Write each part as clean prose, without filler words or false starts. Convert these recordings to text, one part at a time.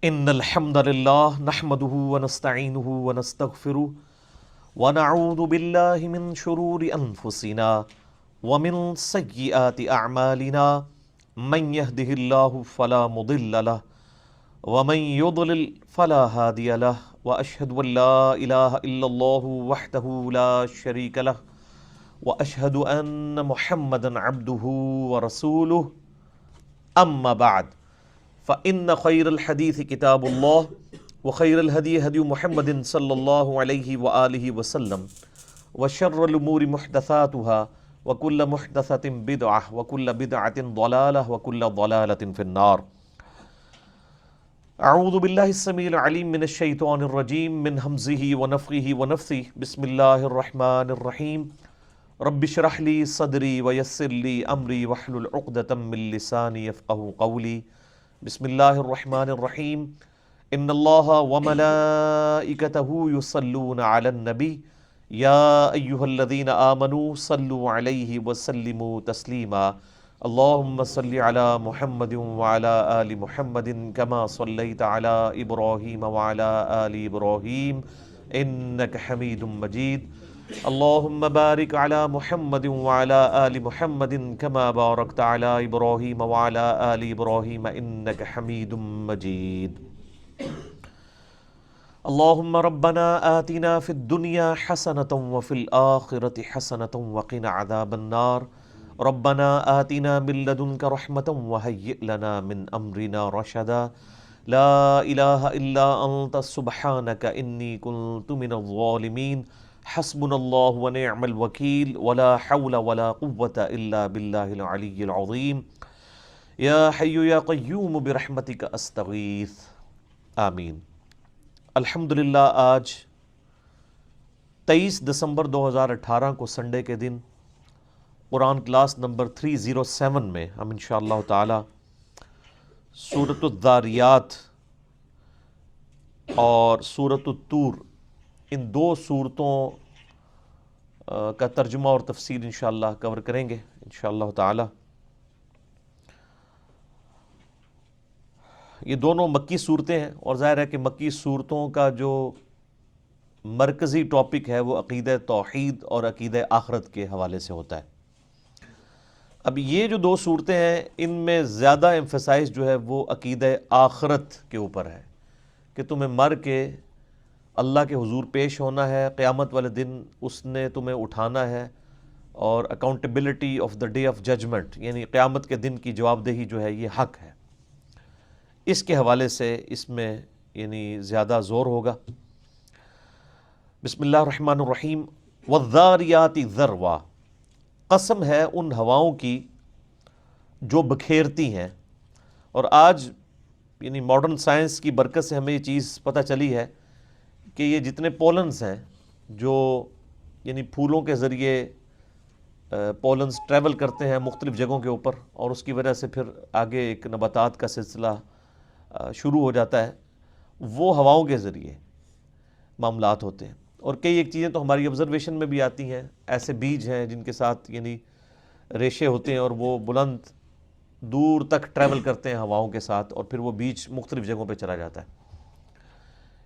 ان الحمد للہ نحمده ونستعینه ونستغفره ونعوذ باللہ من شرور انفسنا ومن سیئات اعمالنا من يهده الله فلا مضل له ومن يضلل فلا هادي له واشهد ان لا اله الا الله وحده لا شريك له واشهد ان محمدا عبده ورسوله اما بعد فإن خير الحديث كتاب الله وخير الهدي هدي محمد صلى الله عليه وآله وسلم وشر الأمور محدثاتها وكل محدثة بدعة وكل بدعة ضلالة وكل ضلالة في النار. أعوذ بالله السميع العليم من الشيطان الرجيم من همزه ونفخه ونفثه. بسم الله الرحمن الرحيم. رب اشرح لي صدري ويسر لي أمري واحلل عقدة من لساني يفقهوا قولي. بسم اللہ الرحمن الرحیم. ان اللہ وملائکتہ یصلون علی النبی یا ایہا الذین آمنوا صلوا علیہ وسلموا تسلیما. اللہم صل علی محمد وعلی آل محمد کما صلیت علی ابراہیم وعلی آل ابراہیم انک حمید مجید. اللہم بارک علی محمد وعلی آل محمد کما بارکت علی ابراہیم وعلی آل ابراہیم انک حمید مجید. اللہم ربنا آتنا فی الدنیا حسنۃ وفی الآخرۃ حسنۃ وقنا عذاب النار. ربنا آتنا من لدنک رحمۃ وہیئ لنا من امرنا رشدا. لا الہ الا انت سبحانک انی کنت من الظالمین. حسبنا اللہ ونعم الوکیل ولا حول ولا قوة الا باللہ العلی العظیم. یا حی یا قیوم برحمتک استغیث. آمین. الحمدللہ آج 23 دسمبر 2018 کو سنڈے کے دن قرآن کلاس نمبر 307 میں ہم انشاءاللہ تعالی سورۃ الذاریات اور سورۃ الطور ان دو صورتوں کا ترجمہ اور تفسیر انشاءاللہ کور کریں گے انشاءاللہ تعالی. یہ دونوں مکی صورتیں ہیں اور ظاہر ہے کہ مکی صورتوں کا جو مرکزی ٹاپک ہے وہ عقیدہ توحید اور عقیدہ آخرت کے حوالے سے ہوتا ہے. اب یہ جو دو صورتیں ہیں ان میں زیادہ ایمفسائز جو ہے وہ عقیدہ آخرت کے اوپر ہے کہ تمہیں مر کے اللہ کے حضور پیش ہونا ہے. قیامت والے دن اس نے تمہیں اٹھانا ہے اور accountability of the day of judgment یعنی قیامت کے دن کی جواب دہی جو ہے یہ حق ہے. اس کے حوالے سے اس میں یعنی زیادہ زور ہوگا. بسم اللہ الرحمن الرحیم. والذاریات ذروا. قسم ہے ان ہواؤں کی جو بکھیرتی ہیں. اور آج یعنی ماڈرن سائنس کی برکت سے ہمیں یہ چیز پتہ چلی ہے کہ یہ جتنے پولنز ہیں جو یعنی پھولوں کے ذریعے پولنز ٹریول کرتے ہیں مختلف جگہوں کے اوپر اور اس کی وجہ سے پھر آگے ایک نباتات کا سلسلہ شروع ہو جاتا ہے، وہ ہواؤں کے ذریعے معاملات ہوتے ہیں. اور کئی ایک چیزیں تو ہماری آبزرویشن میں بھی آتی ہیں. ایسے بیج ہیں جن کے ساتھ یعنی ریشے ہوتے ہیں اور وہ بلند دور تک ٹریول کرتے ہیں ہواؤں کے ساتھ اور پھر وہ بیج مختلف جگہوں پہ چلا جاتا ہے.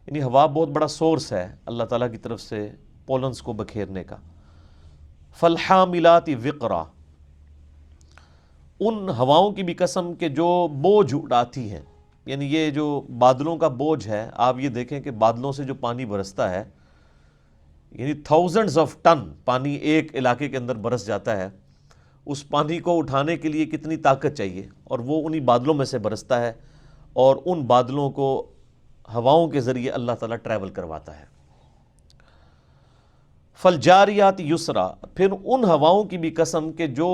یعنی ہوا بہت بڑا سورس ہے اللہ تعالیٰ کی طرف سے پولنز کو بکھیرنے کا. فالحاملات وقرا. ان ہواؤں کی بھی قسم کہ جو بوجھ اڑاتی ہیں. یعنی یہ جو بادلوں کا بوجھ ہے آپ یہ دیکھیں کہ بادلوں سے جو پانی برستا ہے یعنی تھاؤزنڈز آف ٹن پانی ایک علاقے کے اندر برس جاتا ہے. اس پانی کو اٹھانے کے لیے کتنی طاقت چاہیے اور وہ انہی بادلوں میں سے برستا ہے اور ان بادلوں کو ہواؤں کے ذریعے اللہ تعالیٰ ٹریول کرواتا ہے. فالجاریات یسرا. پھر ان ہواؤں کی بھی قسم کہ جو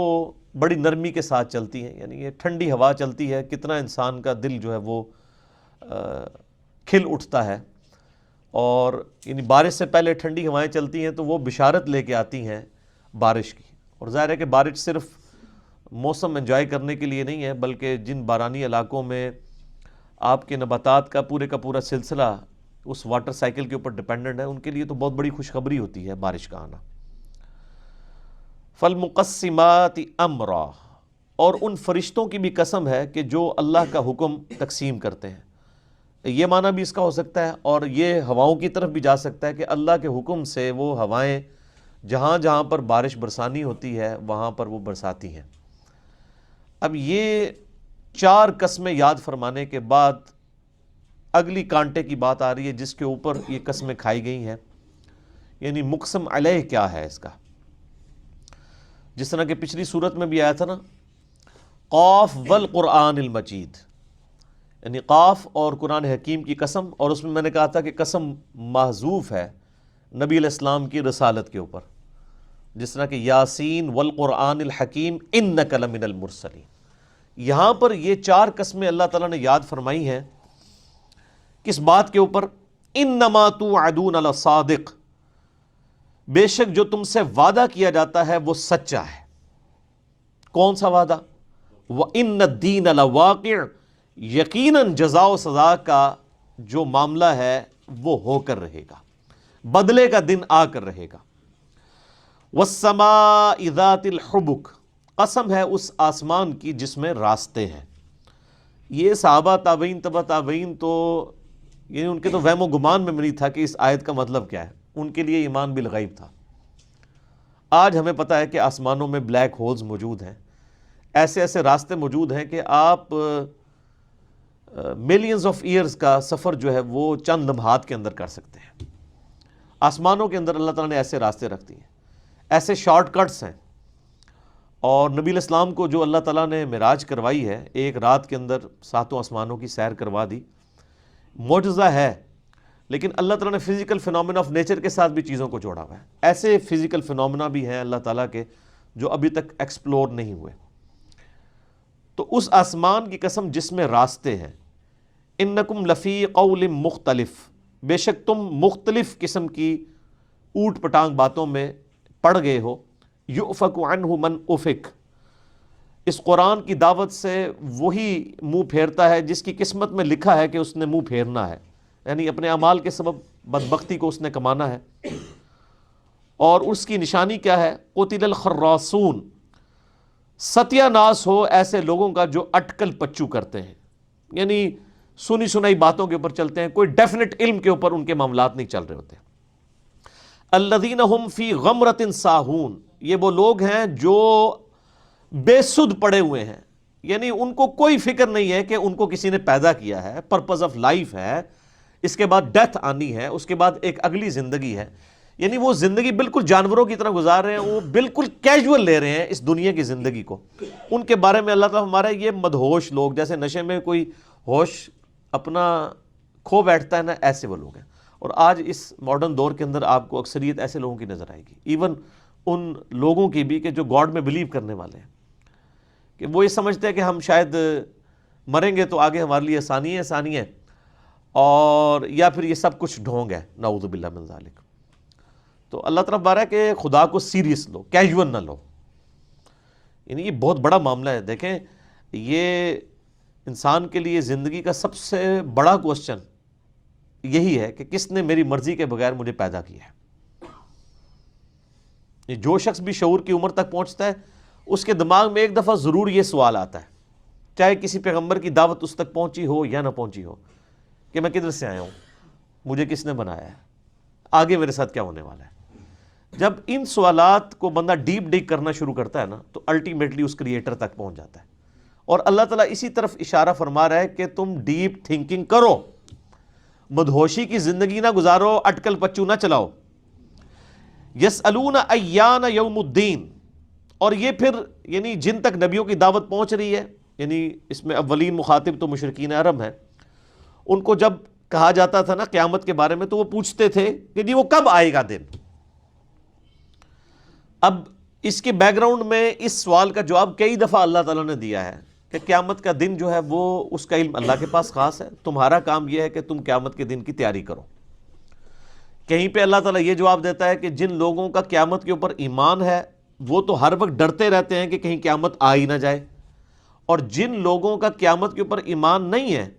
بڑی نرمی کے ساتھ چلتی ہیں. یعنی یہ ٹھنڈی ہوا چلتی ہے کتنا انسان کا دل جو ہے وہ کھل اٹھتا ہے. اور یعنی بارش سے پہلے ٹھنڈی ہوائیں چلتی ہیں تو وہ بشارت لے کے آتی ہیں بارش کی. اور ظاہر ہے کہ بارش صرف موسم انجوائے کرنے کے لیے نہیں ہے بلکہ جن بارانی علاقوں میں آپ کے نباتات کا پورا سلسلہ اس واٹر سائیکل کے اوپر ڈیپینڈنٹ ہے ان کے لیے تو بہت بڑی خوشخبری ہوتی ہے بارش کا آنا. فالمقسمات امرا. اور ان فرشتوں کی بھی قسم ہے کہ جو اللہ کا حکم تقسیم کرتے ہیں. یہ معنی بھی اس کا ہو سکتا ہے، اور یہ ہواؤں کی طرف بھی جا سکتا ہے کہ اللہ کے حکم سے وہ ہوائیں جہاں جہاں پر بارش برسانی ہوتی ہے وہاں پر وہ برساتی ہیں۔ اب یہ 4 قسمیں یاد فرمانے کے بعد اگلی کانٹے کی بات آ رہی ہے جس کے اوپر یہ قسمیں کھائی گئی ہیں، یعنی مقسم علیہ کیا ہے اس کا۔ جس طرح کہ پچھلی صورت میں بھی آیا تھا نا، قاف والقرآن المجید، یعنی قاف اور قرآن حکیم کی قسم، اور اس میں میں نے کہا تھا کہ قسم محذوف ہے نبی علیہ السلام کی رسالت کے اوپر، جس طرح کہ یاسین والقرآن الحکیم انک لمن المرسلین۔ یہاں پر یہ 4 قسمیں اللہ تعالیٰ نے یاد فرمائی ہیں، کس بات کے اوپر؟ انما توعدون لصادق، بے شک جو تم سے وعدہ کیا جاتا ہے وہ سچا ہے۔ کون سا وعدہ؟ وَإِنَّ الدِّينَ لَوَاقِعٌ، یقیناً جزا و سزا کا جو معاملہ ہے وہ ہو کر رہے گا، بدلے کا دن آ کر رہے گا۔ وَالسَّمَاءِ ذَاتِ الْحُبُكِ، قسم ہے اس آسمان کی جس میں راستے ہیں۔ یہ صحابہ تابعین تبع تابعین تو یعنی ان کے تو وہم و گمان میں نہیں تھا کہ اس آیت کا مطلب کیا ہے، ان کے لیے ایمان بالغیب تھا۔ آج ہمیں پتہ ہے کہ آسمانوں میں بلیک ہولز موجود ہیں، ایسے ایسے راستے موجود ہیں کہ آپ ملینز آف ایئرز کا سفر جو ہے وہ چند لمحات کے اندر کر سکتے ہیں۔ آسمانوں کے اندر اللہ تعالیٰ نے ایسے راستے رکھ دیے ہیں، ایسے شارٹ کٹس ہیں، اور نبی علیہ السلام کو جو اللہ تعالیٰ نے معراج کروائی ہے، ایک رات کے اندر 7 آسمانوں کی سیر کروا دی، معجزہ ہے، لیکن اللہ تعالیٰ نے فزیکل فینومینا آف نیچر کے ساتھ بھی چیزوں کو جوڑا ہوا ہے۔ ایسے فزیکل فینومینا بھی ہیں اللہ تعالیٰ کے جو ابھی تک ایکسپلور نہیں ہوئے۔ تو اس آسمان کی قسم جس میں راستے ہیں، انکم لفی قول مختلف، بے شک تم مختلف قسم کی اوٹ پٹانگ باتوں میں پڑ گئے ہو۔ یؤفک عنہ من افک، اس قرآن کی دعوت سے وہی منہ پھیرتا ہے جس کی قسمت میں لکھا ہے کہ اس نے منہ پھیرنا ہے، یعنی اپنے اعمال کے سبب بدبختی کو اس نے کمانا ہے۔ اور اس کی نشانی کیا ہے؟ قتل الخراصون، ستیہ ناس ہو ایسے لوگوں کا جو اٹکل پچو کرتے ہیں، یعنی سنی سنائی باتوں کے اوپر چلتے ہیں، کوئی ڈیفینٹ علم کے اوپر ان کے معاملات نہیں چل رہے ہوتے۔ الذین ہم فی غمرۃ ساہون، یہ وہ لوگ ہیں جو بے سدھ پڑے ہوئے ہیں، یعنی ان کو کوئی فکر نہیں ہے کہ ان کو کسی نے پیدا کیا ہے، پرپز آف لائف ہے، اس کے بعد ڈیتھ آنی ہے، اس کے بعد ایک اگلی زندگی ہے، یعنی وہ زندگی بالکل جانوروں کی طرح گزار رہے ہیں، وہ بالکل کیجول لے رہے ہیں اس دنیا کی زندگی کو۔ ان کے بارے میں اللہ تعالیٰ ہمارا یہ مدہوش لوگ، جیسے نشے میں کوئی ہوش اپنا کھو بیٹھتا ہے نا، ایسے وہ لوگ ہیں۔ اور آج اس ماڈرن دور کے اندر آپ کو اکثریت ایسے لوگوں کی نظر آئے گی، ایون ان لوگوں کی بھی کہ جو گاڈ میں بلیو کرنے والے ہیں، کہ وہ یہ سمجھتے ہیں کہ ہم شاید مریں گے تو آگے ہمارے لیے آسانی ہے، اور یا پھر یہ سب کچھ ڈھونگ ہے، نعوذ باللہ من ذالک۔ تو اللہ تعالیٰ بارہ کہ خدا کو سیریس لو، کیجول نہ لو، یعنی یہ بہت بڑا معاملہ ہے۔ دیکھیں، یہ انسان کے لیے زندگی کا سب سے بڑا کوسچن یہی ہے کہ کس نے میری مرضی کے بغیر مجھے پیدا کیا ہے۔ جو شخص بھی شعور کی عمر تک پہنچتا ہے، اس کے دماغ میں ایک دفعہ ضرور یہ سوال آتا ہے، چاہے کسی پیغمبر کی دعوت اس تک پہنچی ہو یا نہ پہنچی ہو، کہ میں کدھر سے آیا ہوں، مجھے کس نے بنایا ہے، آگے میرے ساتھ کیا ہونے والا ہے۔ جب ان سوالات کو بندہ ڈیپ ڈگ کرنا شروع کرتا ہے نا، تو الٹیمیٹلی اس کریٹر تک پہنچ جاتا ہے۔ اور اللہ تعالیٰ اسی طرف اشارہ فرما رہا ہے کہ تم ڈیپ تھنکنگ کرو، مدہوشی کی زندگی نہ گزارو، اٹکل پچو نہ چلاؤ۔ یسألون ایان یوم الدین، اور یہ پھر یعنی جن تک نبیوں کی دعوت پہنچ رہی ہے، یعنی اس میں اولین مخاطب تو مشرکین عرب ہیں، ان کو جب کہا جاتا تھا نا قیامت کے بارے میں، تو وہ پوچھتے تھے کہ جی وہ کب آئے گا دن۔ اب اس کے بیک گراؤنڈ میں اس سوال کا جواب کئی دفعہ اللہ تعالیٰ نے دیا ہے کہ قیامت کا دن جو ہے وہ اس کا علم اللہ کے پاس خاص ہے، تمہارا کام یہ ہے کہ تم قیامت کے دن کی تیاری کرو۔ کہیں پہ اللہ تعالیٰ یہ جواب دیتا ہے کہ جن لوگوں کا قیامت کے اوپر ایمان ہے وہ تو ہر وقت ڈرتے رہتے ہیں کہ کہیں قیامت آ ہی نہ جائے، اور جن لوگوں کا قیامت کے اوپر ایمان نہیں ہے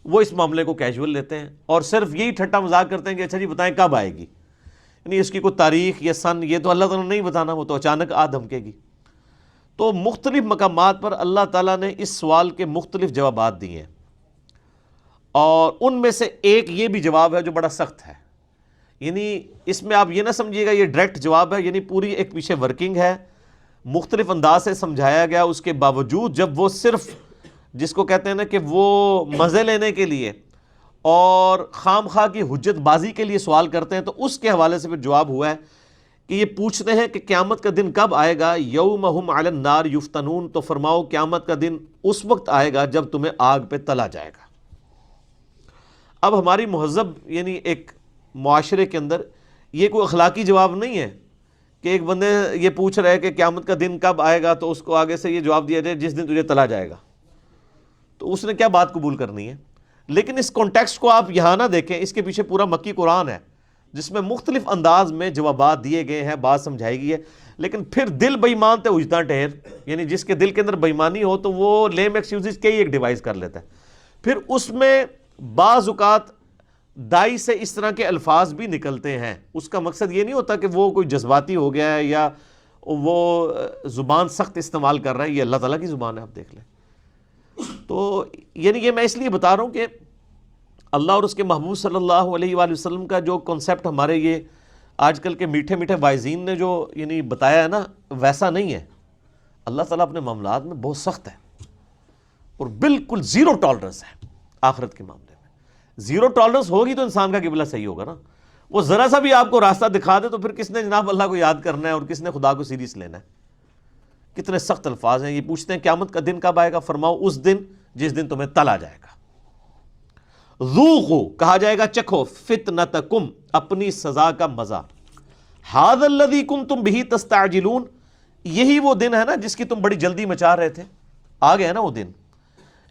وہ اس معاملے کو کیجول لیتے ہیں اور صرف یہی ٹھٹا مذاق کرتے ہیں کہ اچھا جی بتائیں کب آئے گی، یعنی اس کی کوئی تاریخ یا سن یہ تو اللہ تعالیٰ نے نہیں بتانا، وہ تو اچانک آ دھمکے گی۔ تو مختلف مقامات پر اللہ تعالیٰ نے اس سوال کے مختلف جوابات دیے ہیں۔ اور ان میں سے ایک یہ بھی جواب ہے جو بڑا سخت ہے، یعنی اس میں آپ یہ نہ سمجھیے گا یہ ڈائریکٹ جواب ہے، یعنی پوری ایک پیچھے ورکنگ ہے، مختلف انداز سے سمجھایا گیا، اس کے باوجود جب وہ صرف جس کو کہتے ہیں نا کہ وہ مزے لینے کے لیے اور خام خواہ کی حجت بازی کے لیے سوال کرتے ہیں، تو اس کے حوالے سے پھر جواب ہوا ہے کہ یہ پوچھتے ہیں کہ قیامت کا دن کب آئے گا، یوم ہم علی النار یفتنون، تو فرماؤ قیامت کا دن اس وقت آئے گا جب تمہیں آگ پہ تلا جائے گا۔ اب ہماری مہذب یعنی ایک معاشرے کے اندر یہ کوئی اخلاقی جواب نہیں ہے کہ ایک بندے یہ پوچھ رہے کہ قیامت کا دن کب آئے گا، تو اس کو آگے سے یہ جواب دیا جائے جس دن تجھے تلا جائے گا، تو اس نے کیا بات قبول کرنی ہے؟ لیکن اس کانٹیکسٹ کو آپ یہاں نہ دیکھیں، اس کے پیچھے پورا مکی قرآن ہے جس میں مختلف انداز میں جوابات دیے گئے ہیں، بات سمجھائی گئی ہے، لیکن پھر دل بے ایمان تے اجدا ٹھہر، یعنی جس کے دل کے اندر بے ایمانی ہو تو وہ لیم ایکسکیوزز کے ہی ایک ڈیوائس کر لیتا ہے۔ پھر اس میں بعض اوقات دائی سے اس طرح کے الفاظ بھی نکلتے ہیں، اس کا مقصد یہ نہیں ہوتا کہ وہ کوئی جذباتی ہو گیا ہے یا وہ زبان سخت استعمال کر رہا ہے، یہ اللہ تعالیٰ کی زبان ہے، آپ دیکھ لیں۔ تو یعنی یہ میں اس لیے بتا رہا ہوں کہ اللہ اور اس کے محبوب صلی اللہ علیہ وآلہ وسلم کا جو کنسیپٹ ہمارے یہ آج کل کے میٹھے میٹھے وائزین نے جو یعنی بتایا ہے نا، ویسا نہیں ہے۔ اللہ تعالیٰ اپنے معاملات میں بہت سخت ہے اور بالکل زیرو ٹالرنس ہے آخرت کے معاملے میں۔ زیرو ٹالرنس ہوگی تو انسان کا قبلہ صحیح ہوگا نا، وہ ذرا سا بھی آپ کو راستہ دکھا دے تو پھر کس نے جناب اللہ کو یاد کرنا ہے اور کس نے خدا کو سیریس لینا ہے؟ کتنے سخت الفاظ ہیں۔ یہ پوچھتے ہیں قیامت کا دن کب آئے گا، فرماؤ اس دن جس دن تمہیں تلا جائے گا۔ ذوقوا کہا جائے گا چکھو، فتنتکم اپنی سزا کا مزہ، ھذا الذی کنتم بہ تستعجلون یہی وہ دن ہے نا جس کی تم بڑی جلدی مچا رہے تھے، آ گیا نا وہ دن۔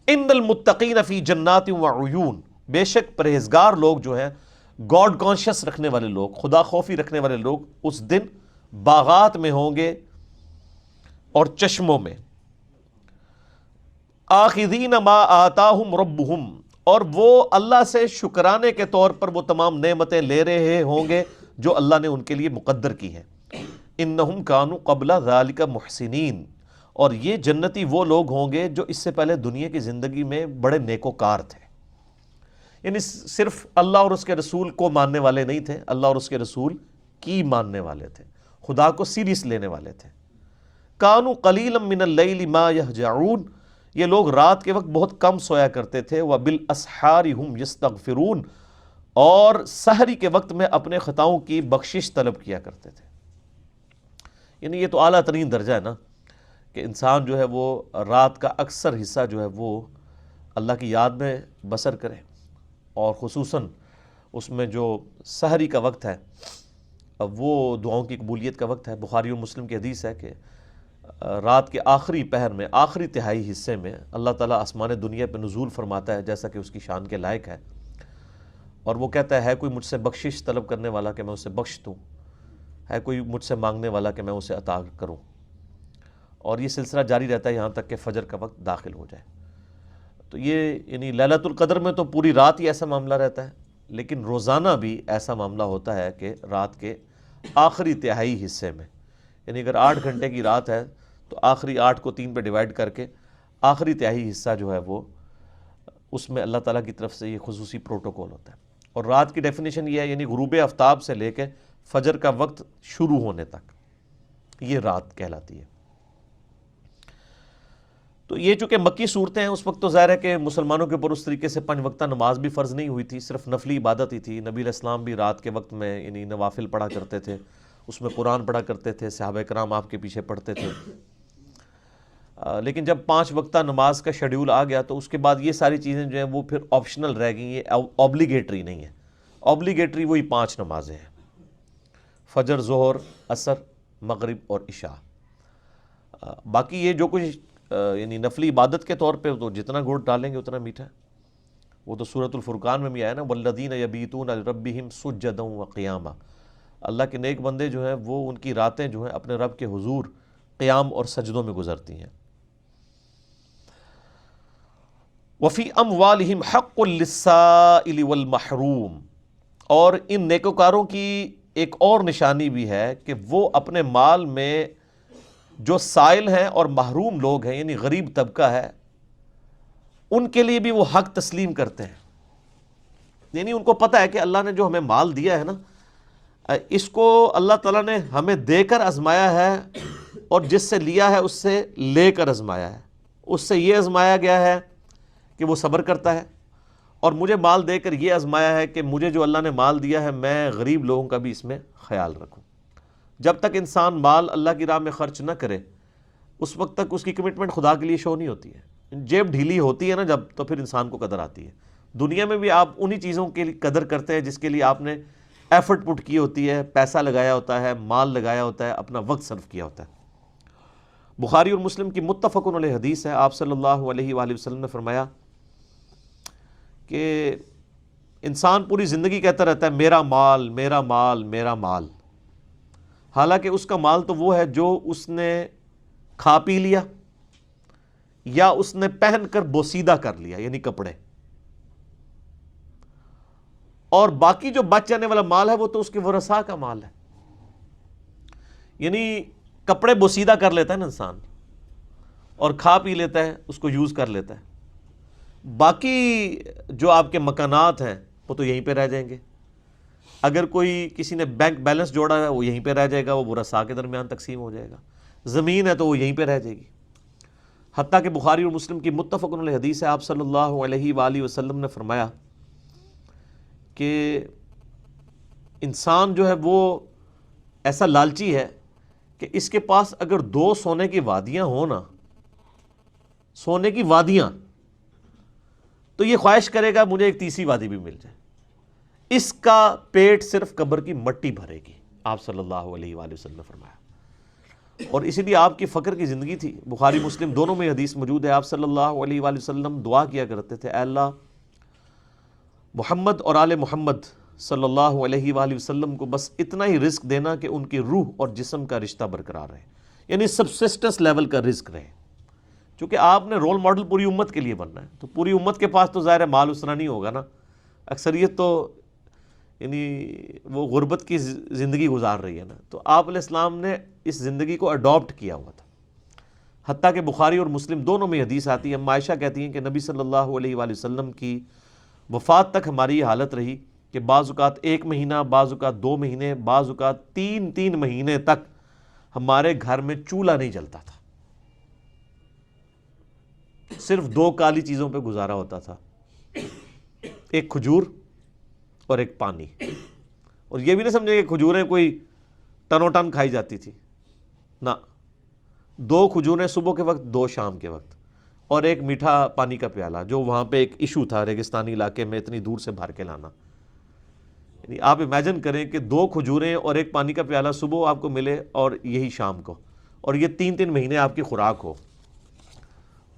ان المتقین فی جنات وعیون بے شک پرہیزگار لوگ جو ہیں، گاڈ کانشیس رکھنے والے لوگ، خدا خوفی رکھنے والے لوگ اس دن باغات میں ہوں گے اور چشموں میں۔ آخذین ما آتاہم ربہم اور وہ اللہ سے شکرانے کے طور پر وہ تمام نعمتیں لے رہے ہوں گے جو اللہ نے ان کے لیے مقدر کی ہیں۔ انہم کانوا قبل ذالک محسنین اور یہ جنتی وہ لوگ ہوں گے جو اس سے پہلے دنیا کی زندگی میں بڑے نیکوکار تھے، یعنی صرف اللہ اور اس کے رسول کو ماننے والے نہیں تھے، اللہ اور اس کے رسول کی ماننے والے تھے، خدا کو سیریس لینے والے تھے۔ کانوا قلیلا من اللیل ما یہجعون یہ لوگ رات کے وقت بہت کم سویا کرتے تھے، وبالاسحار ہم یستغفرون اور سحری کے وقت میں اپنے خطاؤں کی بخشش طلب کیا کرتے تھے۔ یعنی یہ تو اعلیٰ ترین درجہ ہے نا کہ انسان جو ہے وہ رات کا اکثر حصہ جو ہے وہ اللہ کی یاد میں بسر کرے، اور خصوصاً اس میں جو سحری کا وقت ہے وہ دعاؤں کی قبولیت کا وقت ہے۔ بخاری و مسلم کی حدیث ہے کہ رات کے آخری پہر میں، آخری تہائی حصے میں اللہ تعالیٰ آسمان دنیا پہ نزول فرماتا ہے جیسا کہ اس کی شان کے لائق ہے، اور وہ کہتا ہے کوئی مجھ سے بخشش طلب کرنے والا کہ میں اسے بخش دوں، ہے کوئی مجھ سے مانگنے والا کہ میں اسے عطا کروں، اور یہ سلسلہ جاری رہتا ہے یہاں تک کہ فجر کا وقت داخل ہو جائے۔ تو یہ یعنی لیلۃ القدر میں تو پوری رات ہی ایسا معاملہ رہتا ہے، لیکن روزانہ بھی ایسا معاملہ ہوتا ہے کہ رات کے آخری تہائی حصے میں، یعنی اگر 8 گھنٹے کی رات ہے تو آخری 8 کو 3 پہ ڈیوائڈ کر کے آخری تہائی حصہ جو ہے وہ اس میں اللہ تعالیٰ کی طرف سے یہ خصوصی پروٹوکول ہوتا ہے۔ اور رات کی ڈیفینیشن یہ ہے یعنی غروب آفتاب سے لے کے فجر کا وقت شروع ہونے تک یہ رات کہلاتی ہے۔ تو یہ چونکہ مکی صورتیں ہیں، اس وقت تو ظاہر ہے کہ مسلمانوں کے اوپر اس طریقے سے 5 وقتہ نماز بھی فرض نہیں ہوئی تھی، صرف نفلی عبادت ہی تھی۔ نبی علیہ السلام بھی رات کے وقت میں یعنی نوافل پڑھا کرتے تھے، اس میں قرآن پڑھا کرتے تھے، صحابہ کرام آپ کے پیچھے پڑھتے تھے۔ لیکن جب 5 وقتہ نماز کا شیڈیول آ گیا تو اس کے بعد یہ ساری چیزیں جو ہیں وہ پھر آپشنل رہ گئی، یہ اوبلیگیٹری نہیں ہے۔ اوبلیگیٹری وہی 5 نمازیں ہیں، فجر، ظہر، عصر، مغرب اور عشاء۔ باقی یہ جو کچھ یعنی نفلی عبادت کے طور پہ تو جتنا گھوٹ ڈالیں گے اتنا میٹھا ہے۔ وہ تو سورۃ الفرقان میں بھی آیا نا، والذین یبیتون لربہم سجدا وقیاما، اللہ کے نیک بندے جو ہیں وہ ان کی راتیں جو ہیں اپنے رب کے حضور قیام اور سجدوں میں گزرتی ہیں۔ وفی اموالہم حق للسائل والمحروم اور ان نیکوکاروں کی ایک اور نشانی بھی ہے کہ وہ اپنے مال میں جو سائل ہیں اور محروم لوگ ہیں یعنی غریب طبقہ ہے ان کے لیے بھی وہ حق تسلیم کرتے ہیں۔ یعنی ان کو پتہ ہے کہ اللہ نے جو ہمیں مال دیا ہے نا، اس کو اللہ تعالیٰ نے ہمیں دے کر آزمایا ہے، اور جس سے لیا ہے اس سے لے کر آزمایا ہے۔ اس سے یہ آزمایا گیا ہے کہ وہ صبر کرتا ہے، اور مجھے مال دے کر یہ آزمایا ہے کہ مجھے جو اللہ نے مال دیا ہے میں غریب لوگوں کا بھی اس میں خیال رکھوں۔ جب تک انسان مال اللہ کی راہ میں خرچ نہ کرے اس وقت تک اس کی کمٹمنٹ خدا کے لیے شو نہیں ہوتی ہے۔ جیب ڈھیلی ہوتی ہے نا جب، تو پھر انسان کو قدر آتی ہے۔ دنیا میں بھی آپ انہی چیزوں کے لیے قدر کرتے ہیں جس کے لیے آپ نے ایفرٹ پٹ کی ہوتی ہے، پیسہ لگایا ہوتا ہے، مال لگایا ہوتا ہے، اپنا وقت صرف کیا ہوتا ہے۔ بخاری اور مسلم کی متفق علیہ حدیث ہے، آپ صلی اللہ علیہ وآلہ وسلم نے فرمایا کہ انسان پوری زندگی کہتا رہتا ہے میرا مال میرا مال میرا مال، حالانکہ اس کا مال تو وہ ہے جو اس نے کھا پی لیا یا اس نے پہن کر بوسیدہ کر لیا، یعنی کپڑے، اور باقی جو بچ جانے والا مال ہے وہ تو اس کے ورثاء کا مال ہے۔ یعنی کپڑے بوسیدہ کر لیتا ہے نا انسان، اور کھا پی لیتا ہے، اس کو یوز کر لیتا ہے، باقی جو آپ کے مکانات ہیں وہ تو یہیں پہ رہ جائیں گے۔ اگر کوئی کسی نے بینک بیلنس جوڑا ہے وہ یہیں پہ رہ جائے گا، وہ ورثاء کے درمیان تقسیم ہو جائے گا۔ زمین ہے تو وہ یہیں پہ رہ جائے گی۔ حتیٰ کہ بخاری اور مسلم کی متفق علیہ حدیث ہے، آپ صلی اللہ علیہ وآلہ وسلم نے فرمایا کہ انسان جو ہے وہ ایسا لالچی ہے کہ اس کے پاس اگر 2 سونے کی وادیاں ہوں نا، سونے کی وادیاں، تو یہ خواہش کرے گا مجھے ایک تیسری وادی بھی مل جائے۔ اس کا پیٹ صرف قبر کی مٹی بھرے گی، آپ صلی اللہ علیہ وآلہ وسلم نے فرمایا۔ اور اسی لیے آپ کی فقر کی زندگی تھی، بخاری مسلم دونوں میں حدیث موجود ہے۔ آپ صلی اللہ علیہ وآلہ وسلم دعا کیا کرتے تھے، اے اللہ محمد اور آل محمد صلی اللہ علیہ وآلہ وسلم کو بس اتنا ہی رزق دینا کہ ان کی روح اور جسم کا رشتہ برقرار رہے، یعنی سبسسٹنس لیول کا رزق رہے، چونکہ آپ نے رول ماڈل پوری امت کے لیے بننا ہے، تو پوری امت کے پاس تو ظاہر ہے مال اس طرح نہیں ہوگا نا، اکثریت تو یعنی وہ غربت کی زندگی گزار رہی ہے نا، تو آپ علیہ السلام نے اس زندگی کو اڈاپٹ کیا ہوا تھا۔ حتیٰ کہ بخاری اور مسلم دونوں میں حدیث آتی ہے، عائشہ کہتی ہیں کہ نبی صلی اللہ علیہ وآلہ وسلم کی وفات تک ہماری یہ حالت رہی کہ بعض اوقات 1 مہینہ، بعض اوقات 2 مہینے، بعض اوقات 3 مہینے تک ہمارے گھر میں چولہا نہیں جلتا تھا، صرف 2 کالی چیزوں پہ گزارا ہوتا تھا، ایک کھجور اور ایک پانی۔ اور یہ بھی نہ سمجھے کہ کھجوریں کوئی ٹنو ٹن کھائی جاتی تھی، نہ، 2 کھجوریں صبح کے وقت، 2 شام کے وقت، اور ایک میٹھا پانی کا پیالہ، جو وہاں پہ ایک ایشو تھا ریگستانی علاقے میں اتنی دور سے بھر کے لانا۔ یعنی آپ امیجن کریں کہ 2 کھجوریں اور ایک پانی کا پیالہ صبح آپ کو ملے اور یہی شام کو، اور یہ 3 مہینے آپ کی خوراک ہو،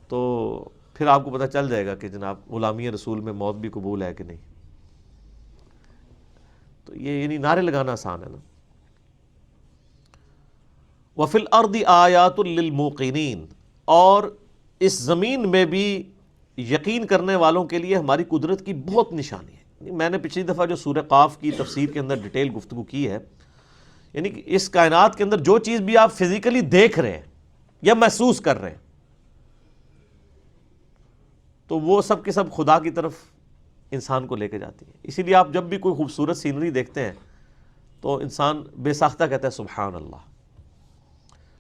تو پھر آپ کو پتہ چل جائے گا کہ جناب غلامی رسول میں موت بھی قبول ہے کہ نہیں۔ تو یہ یعنی نعرے لگانا آسان ہے نا۔ وَفِي الْأَرْضِ آیَاتٌ لِّلْمُوقِنِينَ، اور اس زمین میں بھی یقین کرنے والوں کے لیے ہماری قدرت کی بہت نشانی ہے۔ میں نے پچھلی دفعہ جو سورہ قاف کی تفسیر کے اندر ڈیٹیل گفتگو کی ہے، یعنی کہ اس کائنات کے اندر جو چیز بھی آپ فزیکلی دیکھ رہے ہیں یا محسوس کر رہے ہیں، تو وہ سب کے سب خدا کی طرف انسان کو لے کے جاتی ہے۔ اسی لیے آپ جب بھی کوئی خوبصورت سینری دیکھتے ہیں تو انسان بے ساختہ کہتا ہے سبحان اللہ،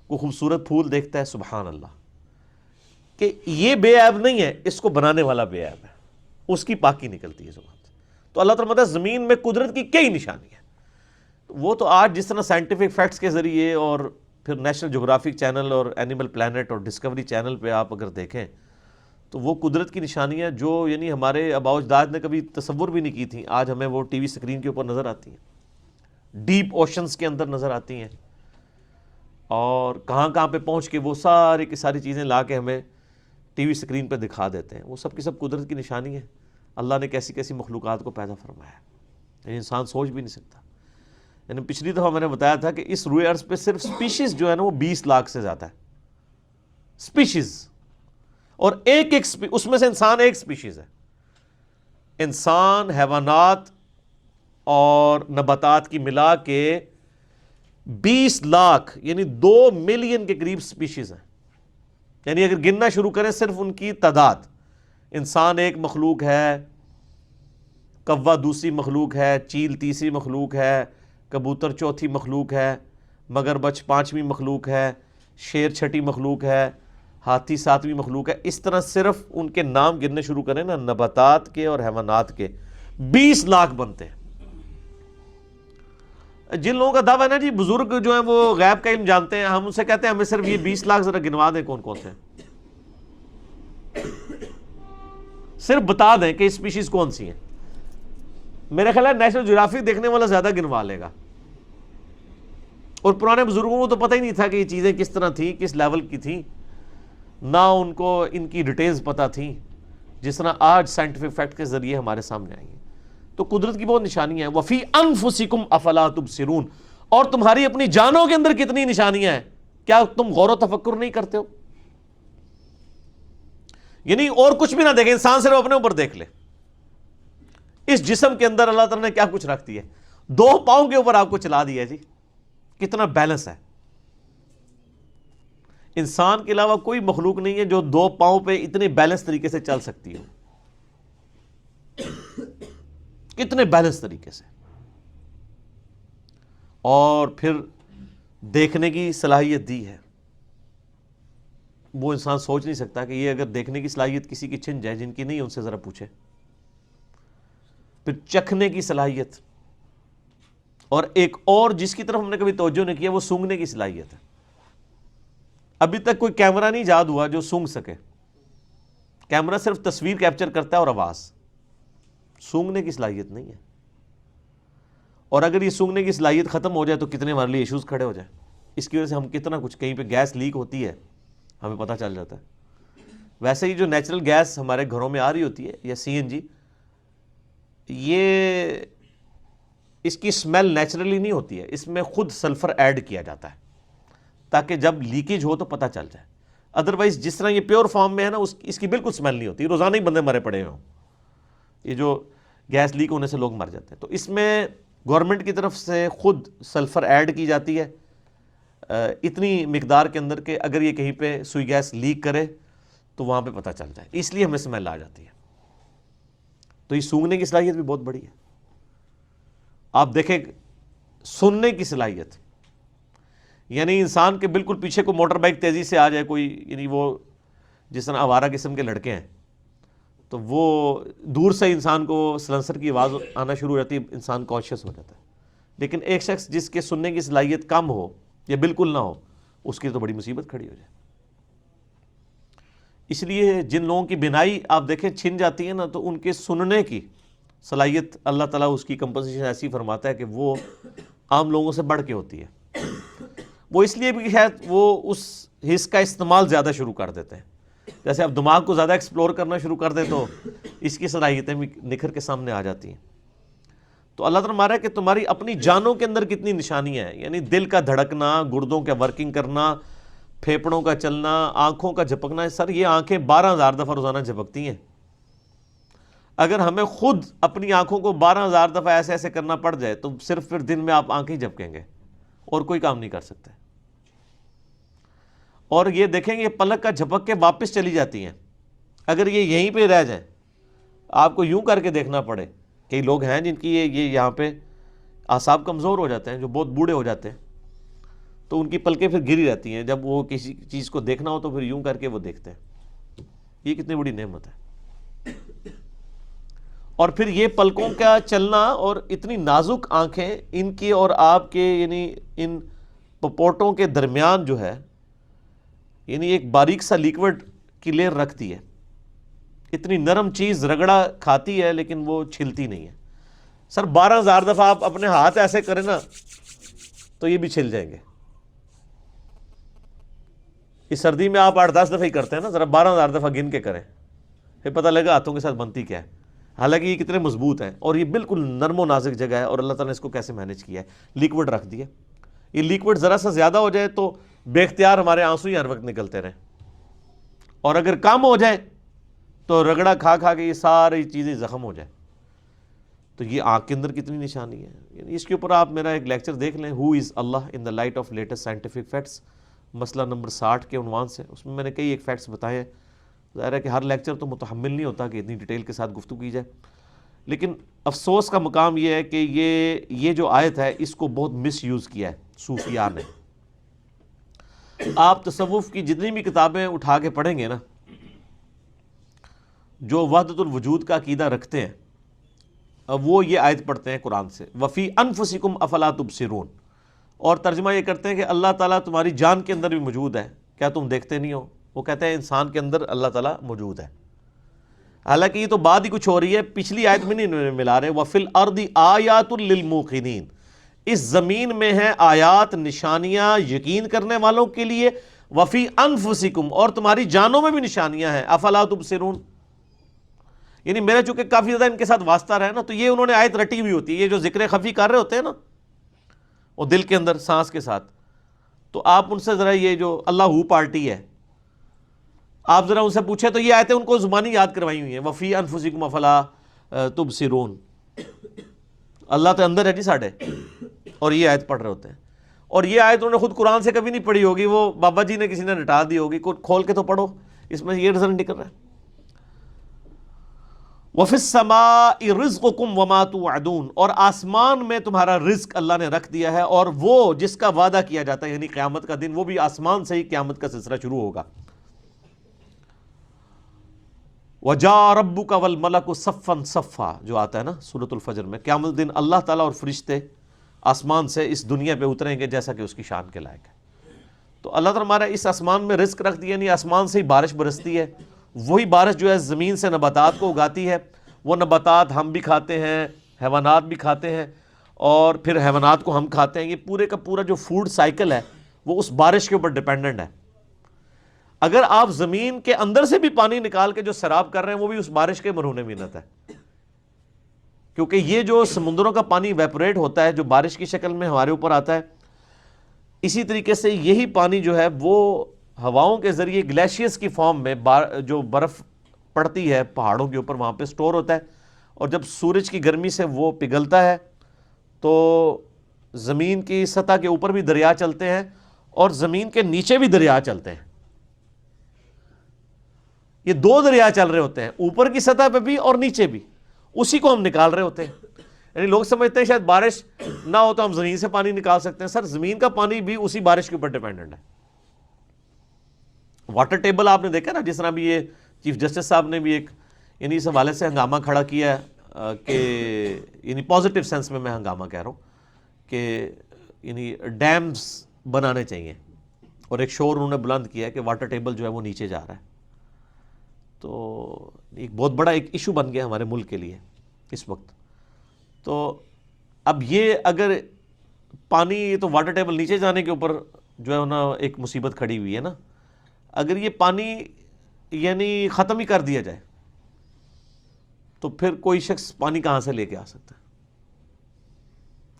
کوئی خوبصورت پھول دیکھتا ہے سبحان اللہ، کہ یہ بے عیب نہیں ہے، اس کو بنانے والا بے عیب ہے، اس کی پاکی نکلتی ہے زبان سے۔ تو اللہ تعالیٰ مطلب زمین میں قدرت کی کئی نشانی ہے، وہ تو آج جس طرح سائنٹیفک فیکٹس کے ذریعے اور پھر نیشنل جغرافک چینل اور اینیمل پلانٹ اور ڈسکوری چینل پہ آپ اگر دیکھیں تو وہ قدرت کی نشانیاں جو یعنی ہمارے آباء و اجداد نے کبھی تصور بھی نہیں کی تھیں، آج ہمیں وہ ٹی وی سکرین کے اوپر نظر آتی ہیں، ڈیپ اوشنز کے اندر نظر آتی ہیں، اور کہاں پہ پہنچ کے وہ ساری کی ساری چیزیں لا کے ہمیں ٹی وی سکرین پہ دکھا دیتے ہیں۔ وہ سب کی سب قدرت کی نشانی ہے، اللہ نے کیسی کیسی مخلوقات کو پیدا فرمایا ہے، یعنی انسان سوچ بھی نہیں سکتا۔ یعنی پچھلی دفعہ میں نے بتایا تھا کہ اس روئے ارض پہ صرف سپیشیز جو ہے نا وہ 20 لاکھ سے زیادہ ہے، سپیشیز، اور ایک اس میں سے انسان ایک سپیشیز ہے۔ انسان، حیوانات اور نباتات کی ملا کے 20 لاکھ یعنی 2 ملین کے قریب سپیشیز ہیں۔ یعنی اگر گننا شروع کریں صرف ان کی تعداد، انسان ایک مخلوق ہے، کوا دوسری مخلوق ہے، چیل تیسری مخلوق ہے، کبوتر چوتھی مخلوق ہے، مگرمچھ پانچویں مخلوق ہے، شیر چھٹی مخلوق ہے، ہاتھی ساتویں مخلوق ہے. اس طرح صرف ان کے نام گننے شروع کریں نا نباتات کے اور حیوانات کے 20 لاکھ بنتے ہیں. جن لوگوں کا دعویٰ ہے نا جی بزرگ جو ہیں وہ غیب کا علم جانتے ہیں، ہم ان سے کہتے ہیں ہمیں صرف یہ 20 لاکھ ذرا گنوا دیں کون کون سے ہیں، صرف بتا دیں کہ اسپیشیز کون سی ہیں. میرا خیال ہے نیشنل جیوگرافک دیکھنے والا زیادہ گنوا لے گا. اور پرانے بزرگوں کو تو پتہ ہی نہیں تھا کہ یہ چیزیں کس طرح تھیں، کس لیول کی تھیں، نہ ان کو ان کی ڈیٹیلز پتہ تھیں جس طرح آج سائنٹیفک فیکٹ کے ذریعے ہمارے سامنے آئی ہیں. تو قدرت کی بہت نشانیاں ہیں. وفی انفسکم افلا تبصرون، اور تمہاری اپنی جانوں کے اندر کتنی نشانیاں ہیں، کیا تم غور و تفکر نہیں کرتے ہو؟ یعنی اور کچھ بھی نہ دیکھیں، انسان صرف اپنے اوپر دیکھ لے. اس جسم کے اندر اللہ تعالیٰ نے کیا کچھ رکھ دیا ہے، 2 پاؤں کے اوپر آپ کو چلا دیا ہے جی. کتنا بیلنس ہے. انسان کے علاوہ کوئی مخلوق نہیں ہے جو 2 پاؤں پہ اتنے بیلنس طریقے سے چل سکتی ہو. کتنے بیلنس طریقے سے. اور پھر دیکھنے کی صلاحیت دی ہے. وہ انسان سوچ نہیں سکتا کہ یہ اگر دیکھنے کی صلاحیت کسی کی چھن جائے، جن کی نہیں ان سے ذرا پوچھے. پھر چکھنے کی صلاحیت، اور ایک اور جس کی طرف ہم نے کبھی توجہ نہیں کیا وہ سونگھنے کی صلاحیت ہے. ابھی تک کوئی کیمرہ نہیں ایجاد ہوا جو سونگھ سکے. کیمرہ صرف تصویر کیپچر کرتا ہے اور آواز، سونگھنے کی صلاحیت نہیں ہے. اور اگر یہ سونگھنے کی صلاحیت ختم ہو جائے تو کتنے ہمارے لیے ایشوز کھڑے ہو جائیں. اس کی وجہ سے ہم کتنا کچھ، کہیں پہ گیس لیک ہوتی ہے ہمیں پتہ چل جاتا ہے. ویسے ہی جو نیچرل گیس ہمارے گھروں میں آ رہی ہوتی ہے یا CNG، یہ اس کی سمیل نیچرلی نہیں ہوتی ہے، اس میں خود سلفر ایڈ کیا جاتا ہے تاکہ جب لیکیج ہو تو پتہ چل جائے. ادروائز جس طرح یہ پیور فارم میں ہے نا اس کی بالکل سمیل نہیں ہوتی. روزانہ ہی بندے مرے پڑے ہوں، یہ جو گیس لیک ہونے سے لوگ مر جاتے ہیں. تو اس میں گورنمنٹ کی طرف سے خود سلفر ایڈ کی جاتی ہے اتنی مقدار کے اندر کہ اگر یہ کہیں پہ سوئی گیس لیک کرے تو وہاں پہ پتہ چل جائے، اس لیے ہمیں سمیل آ جاتی ہے. تو یہ سونگھنے کی صلاحیت بھی بہت بڑی ہے. آپ دیکھیں سننے کی صلاحیت، یعنی انسان کے بالکل پیچھے کو موٹر بائک تیزی سے آ جائے کوئی، یعنی وہ جس طرح آوارہ قسم کے لڑکے ہیں تو وہ دور سے انسان کو سلنسر کی آواز آنا شروع ہو جاتی ہے، انسان کانشیس ہو جاتا ہے. لیکن ایک شخص جس کے سننے کی صلاحیت کم ہو یا بالکل نہ ہو، اس کی تو بڑی مصیبت کھڑی ہو جائے. اس لیے جن لوگوں کی بینائی آپ دیکھیں چھن جاتی ہے نا، تو ان کے سننے کی صلاحیت اللہ تعالیٰ اس کی کمپنسیشن ایسی فرماتا ہے کہ وہ عام لوگوں سے بڑھ کے ہوتی ہے. وہ اس لیے بھی شاید وہ اس حص کا استعمال زیادہ شروع کر دیتے ہیں. جیسے اب دماغ کو زیادہ ایکسپلور کرنا شروع کر دیں تو اس کی صلاحیتیں بھی نکھر کے سامنے آ جاتی ہیں. تو اللہ تعالیٰ مارا ہے کہ تمہاری اپنی جانوں کے اندر کتنی نشانیاں ہیں، یعنی دل کا دھڑکنا، گردوں کا ورکنگ کرنا، پھیپڑوں کا چلنا، آنکھوں کا جھپکنا. سر یہ آنکھیں 12,000 دفعہ روزانہ جھپکتی ہیں. اگر ہمیں خود اپنی آنکھوں کو 12,000 دفعہ ایسے ایسے کرنا پڑ جائے تو صرف پھر دن میں آپ آنکھیں جھپکیں گے اور کوئی کام نہیں کر سکتے. اور یہ دیکھیں گے یہ پلک کا جھپک کے واپس چلی جاتی ہیں. اگر یہ یہیں پہ رہ جائیں، آپ کو یوں کر کے دیکھنا پڑے. کئی لوگ ہیں جن کی یہ یہاں پہ اعصاب کمزور ہو جاتے ہیں، جو بہت بوڑھے ہو جاتے ہیں، تو ان کی پلکیں پھر گری رہتی ہیں. جب وہ کسی چیز کو دیکھنا ہو تو پھر یوں کر کے وہ دیکھتے ہیں. یہ کتنی بڑی نعمت ہے. اور پھر یہ پلکوں کا چلنا اور اتنی نازک آنکھیں ان کی اور آپ کے، یعنی ان پپوٹوں کے درمیان جو ہے، یعنی ایک باریک سا لیکوڈ کی لیئر رکھتی ہے. اتنی نرم چیز رگڑا کھاتی ہے لیکن وہ چھلتی نہیں ہے. سر 12,000 دفعہ آپ اپنے ہاتھ ایسے کریں نا تو یہ بھی چھل جائیں گے. اس سردی میں آپ 8-10 دفعہ ہی کرتے ہیں نا، ذرا 12,000 دفعہ گن کے کریں، پھر پتہ لگا ہاتھوں کے ساتھ بنتی کیا ہے. حالانکہ یہ کتنے مضبوط ہیں اور یہ بالکل نرم و نازک جگہ ہے، اور اللہ تعالیٰ نے اس کو کیسے مینیج کیا ہے. لیکوڈ رکھ دیا. یہ لیکوڈ ذرا سا زیادہ ہو جائے تو بے اختیار ہمارے آنسو ہی ہر وقت نکلتے رہیں، اور اگر کم ہو جائے تو رگڑا کھا کھا کے یہ ساری چیزیں زخم ہو جائے. تو یہ آنکھ کے اندر کتنی نشانی ہے. یعنی اس کے اوپر آپ میرا ایک لیکچر دیکھ لیں، who is Allah in the light of latest scientific facts, مسئلہ نمبر 60 کے عنوان سے. اس میں نے کئی ایک فیکٹس بتائے ہیں. ظاہر ہے کہ ہر لیکچر تو متحمل نہیں ہوتا کہ اتنی ڈیٹیل کے ساتھ گفتگو کی جائے. لیکن افسوس کا مقام یہ ہے کہ یہ جو آیت ہے اس کو بہت مس یوز کیا ہے صوفیاء نے. آپ تصوف کی جتنی بھی کتابیں اٹھا کے پڑھیں گے نا، جو وحدت الوجود کا عقیدہ رکھتے ہیں، اب وہ یہ آیت پڑھتے ہیں قرآن سے، وفی انفسکم افلا تبصرون، اور ترجمہ یہ کرتے ہیں کہ اللہ تعالیٰ تمہاری جان کے اندر بھی موجود ہے، کیا تم دیکھتے نہیں ہو؟ وہ کہتے ہیں انسان کے اندر اللہ تعالیٰ موجود ہے. حالانکہ یہ تو بات ہی کچھ ہو رہی ہے، پچھلی آیت میں نہیں ملا رہے. وفی الارض آیات للموقنین، اس زمین میں ہیں آیات، نشانیاں یقین کرنے والوں کے لیے. وفی انفسکم، اور تمہاری جانوں میں بھی نشانیاں ہیں. افلا تبصرون، یعنی میرا چونکہ کافی زیادہ ان کے ساتھ واسطہ رہا ہے نا، تو یہ انہوں نے آیت رٹی ہوئی ہوتی ہے. یہ جو ذکر خفی کر رہے ہوتے ہیں نا وہ دل کے اندر سانس کے ساتھ، تو آپ ان سے ذرا یہ جو اللہ ہو پارٹی ہے، آپ ذرا ان سے پوچھیں تو یہ آیتیں ان کو زبانی یاد کروائی ہوئی ہیں. وفی انفسکم افلا تبصرون، اللہ تو اندر ہے جی ساڑھے، اور یہ آیت پڑھ رہے ہوتے ہیں. اور یہ آیت انہوں نے خود قرآن سے کبھی نہیں پڑھی ہوگی، وہ بابا جی نے کسی نے رٹا دی ہوگی. کھول کے تو پڑھو، اس میں یہ رزلٹ نکل رہا ہے. وَفِي السَّمَاءِ رِزْقُكُمْ وَمَا تُوعَدُونَ، اور آسمان میں تمہارا رزق اللہ نے رکھ دیا ہے، اور وہ جس کا وعدہ کیا جاتا ہے یعنی قیامت کا دن، وہ بھی آسمان سے ہی قیامت کا سلسلہ شروع ہوگا. وَجَاءَ رَبُّكَ وَالْمَلَكُ صَفًّا صَفًّا، جو آتا ہے نا سورۃ الفجر میں، قیامت دن اللہ تعالیٰ اور فرشتے آسمان سے اس دنیا پہ اتریں گے جیسا کہ اس کی شان کے لائق ہے. تو اللہ تعالیٰ ہمارا اس آسمان میں رزق رکھ دیا، یعنی آسمان سے ہی بارش برستی ہے. وہی بارش جو ہے زمین سے نباتات کو اگاتی ہے، وہ نباتات ہم بھی کھاتے ہیں، حیوانات بھی کھاتے ہیں، اور پھر حیوانات کو ہم کھاتے ہیں. یہ پورے کا پورا جو فوڈ سائیکل ہے وہ اس بارش کے اوپر ڈیپینڈنٹ ہے. اگر آپ زمین کے اندر سے بھی پانی نکال کے جو سیراب کر رہے ہیں وہ بھی اس بارش کے مرہون منت ہے، کیونکہ یہ جو سمندروں کا پانی ویپوریٹ ہوتا ہے جو بارش کی شکل میں ہمارے اوپر آتا ہے، اسی طریقے سے یہی پانی جو ہے وہ ہواؤں کے ذریعے گلیشیئرز کی فارم میں جو برف پڑتی ہے پہاڑوں کے اوپر وہاں پہ سٹور ہوتا ہے، اور جب سورج کی گرمی سے وہ پگھلتا ہے تو زمین کی سطح کے اوپر بھی دریا چلتے ہیں اور زمین کے نیچے بھی دریا چلتے ہیں. یہ دو دریا چل رہے ہوتے ہیں، اوپر کی سطح پہ بھی اور نیچے بھی، اسی کو ہم نکال رہے ہوتے ہیں. یعنی لوگ سمجھتے ہیں شاید بارش نہ ہو تو ہم زمین سے پانی نکال سکتے ہیں. سر زمین کا پانی بھی اسی بارش کے اوپر ڈیپینڈنٹ ہے. واٹر ٹیبل آپ نے دیکھا نا، جس طرح بھی یہ چیف جسٹس صاحب نے بھی ایک یعنی اس حوالے سے ہنگامہ کھڑا کیا ہے کہ یعنی پازیٹیو سینس میں ہنگامہ کہہ رہا ہوں کہ یعنی ڈیمز بنانے چاہیے، اور ایک شور انہوں نے بلند کیا ہے کہ واٹر ٹیبل جو ہے وہ نیچے جا رہا ہے. تو ایک بہت بڑا ایک ایشو بن گیا ہمارے ملک کے لیے اس وقت. تو اب یہ اگر پانی تو واٹر ٹیبل نیچے جانے کے اوپر جو ہے نا ایک مصیبت کھڑی ہوئی ہے نا، اگر یہ پانی یعنی ختم ہی کر دیا جائے تو پھر کوئی شخص پانی کہاں سے لے کے آ سکتا ہے.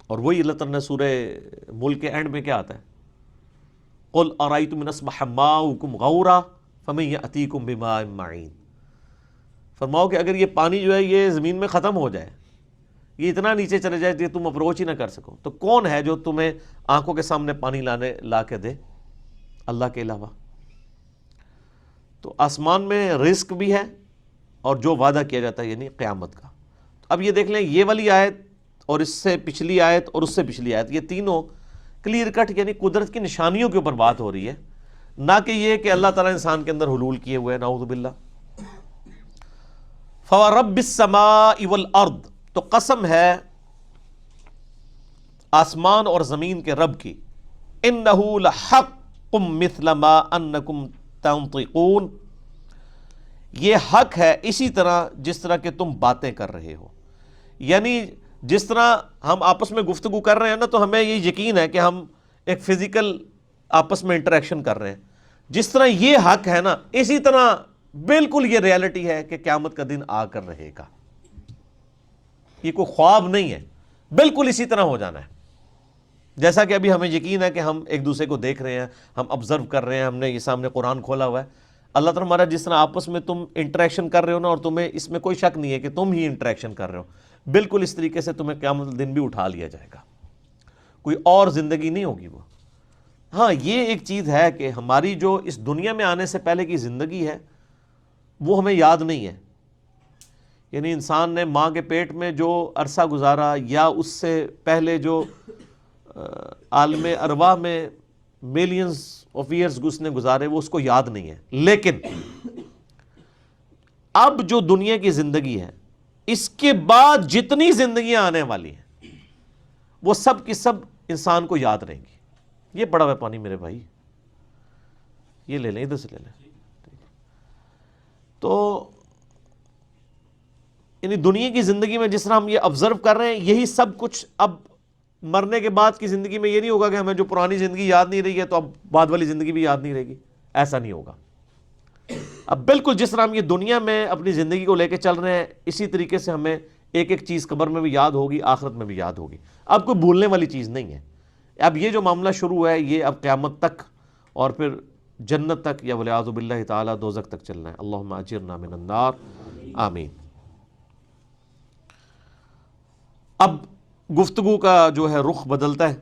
اور وہی اللہ تعالیٰ نے سورہ ملک کے اینڈ میں کیا آتا ہے، قُلْ أَرَأَيْتُمْ إِنْ أَصْبَحَ مَاؤُكُمْ غَوْرًا فَمَن يَأْتِيكُم بِمَاءٍ مَّعِينٍ. فرماؤ کہ اگر یہ پانی جو ہے یہ زمین میں ختم ہو جائے، یہ اتنا نیچے چلے جائے کہ تم اپروچ ہی نہ کر سکو، تو کون ہے جو تمہیں آنکھوں کے سامنے پانی لا کے دے اللہ کے علاوہ. تو آسمان میں رزق بھی ہے اور جو وعدہ کیا جاتا ہے یعنی قیامت کا. اب یہ دیکھ لیں، یہ والی آیت اور اس سے پچھلی آیت اور اس سے پچھلی آیت، یہ تینوں کلیئر کٹ یعنی قدرت کی نشانیوں کے اوپر بات ہو رہی ہے، نہ کہ یہ کہ اللہ تعالیٰ انسان کے اندر حلول کیے ہوئے، نعوذ باللہ. فَوَرَبِّ السَّمَاءِ وَالْأَرْضِ، تو قسم ہے آسمان اور زمین کے رب کی، اِنَّهُ لَحَقٌّ مِثْلَ مَا أَنَّكُمْ تَنطِقُونَ، یہ حق ہے اسی طرح جس طرح کہ تم باتیں کر رہے ہو. یعنی جس طرح ہم آپس میں گفتگو کر رہے ہیں نا، تو ہمیں یہ یقین ہے کہ ہم ایک فزیکل آپس میں انٹریکشن کر رہے ہیں. جس طرح یہ حق ہے نا، اسی طرح بالکل یہ ریالٹی ہے کہ قیامت کا دن آ کر رہے گا. یہ کوئی خواب نہیں ہے، بالکل اسی طرح ہو جانا ہے. جیسا کہ ابھی ہمیں یقین ہے کہ ہم ایک دوسرے کو دیکھ رہے ہیں، ہم آبزرو کر رہے ہیں، ہم نے یہ سامنے قرآن کھولا ہوا ہے. اللہ تعالیٰ ہمارا جس طرح آپس میں تم انٹریکشن کر رہے ہو نا، اور تمہیں اس میں کوئی شک نہیں ہے کہ تم ہی انٹریکشن کر رہے ہو، بالکل اس طریقے سے تمہیں قیامت دن بھی اٹھا لیا جائے گا. کوئی اور زندگی نہیں ہوگی وہ. ہاں یہ ایک چیز ہے کہ ہماری جو اس دنیا میں آنے سے پہلے کی زندگی ہے وہ ہمیں یاد نہیں ہے. یعنی انسان نے ماں کے پیٹ میں جو عرصہ گزارا یا اس سے پہلے جو عالم ارواح میں ملینز آف ایئرز اس نے گزارے وہ اس کو یاد نہیں ہے. لیکن اب جو دنیا کی زندگی ہے اس کے بعد جتنی زندگیاں آنے والی ہیں وہ سب کی سب انسان کو یاد رہیں گی. یہ پڑا ہوا پانی میرے بھائی, یہ لے لیں, ادھر سے لے لیں. تو یعنی دنیا کی زندگی میں جس طرح ہم یہ آبزرو کر رہے ہیں یہی سب کچھ اب مرنے کے بعد کی زندگی میں یہ نہیں ہوگا کہ ہمیں جو پرانی زندگی یاد نہیں رہی ہے تو اب بعد والی زندگی بھی یاد نہیں رہے گی. ایسا نہیں ہوگا. اب بالکل جس طرح ہم یہ دنیا میں اپنی زندگی کو لے کے چل رہے ہیں اسی طریقے سے ہمیں ایک ایک چیز قبر میں بھی یاد ہوگی, آخرت میں بھی یاد ہوگی. اب کوئی بھولنے والی چیز نہیں ہے. اب یہ جو معاملہ شروع ہے یہ اب قیامت تک اور پھر جنت تک یا والعیاذ باللہ تعالی دوزخ تک چلنا ہے. اللہم اجرنا من النار, آمین. اب گفتگو کا جو ہے رخ بدلتا ہے.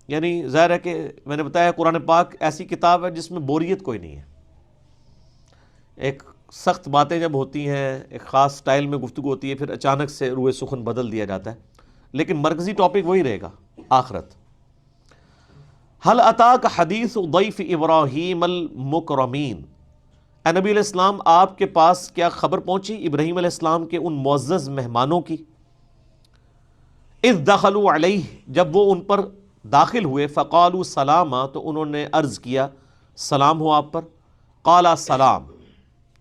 یعنی ظاہر ہے کہ میں نے بتایا قرآن پاک ایسی کتاب ہے جس میں بوریت کوئی نہیں ہے. ایک سخت باتیں جب ہوتی ہیں ایک خاص سٹائل میں گفتگو ہوتی ہے پھر اچانک سے روئے سخن بدل دیا جاتا ہے, لیکن مرکزی ٹاپک وہی رہے گا, آخرت. حل اتاک حدیث ضیف ابراہیم المکرمین, اے نبی علیہ السلام آپ کے پاس کیا خبر پہنچی ابراہیم علیہ السلام کے ان معزز مہمانوں کی. اذ دخلوا علیہ, جب وہ ان پر داخل ہوئے, فقالوا سلاما, تو انہوں نے عرض کیا سلام ہو آپ پر. قال سلام,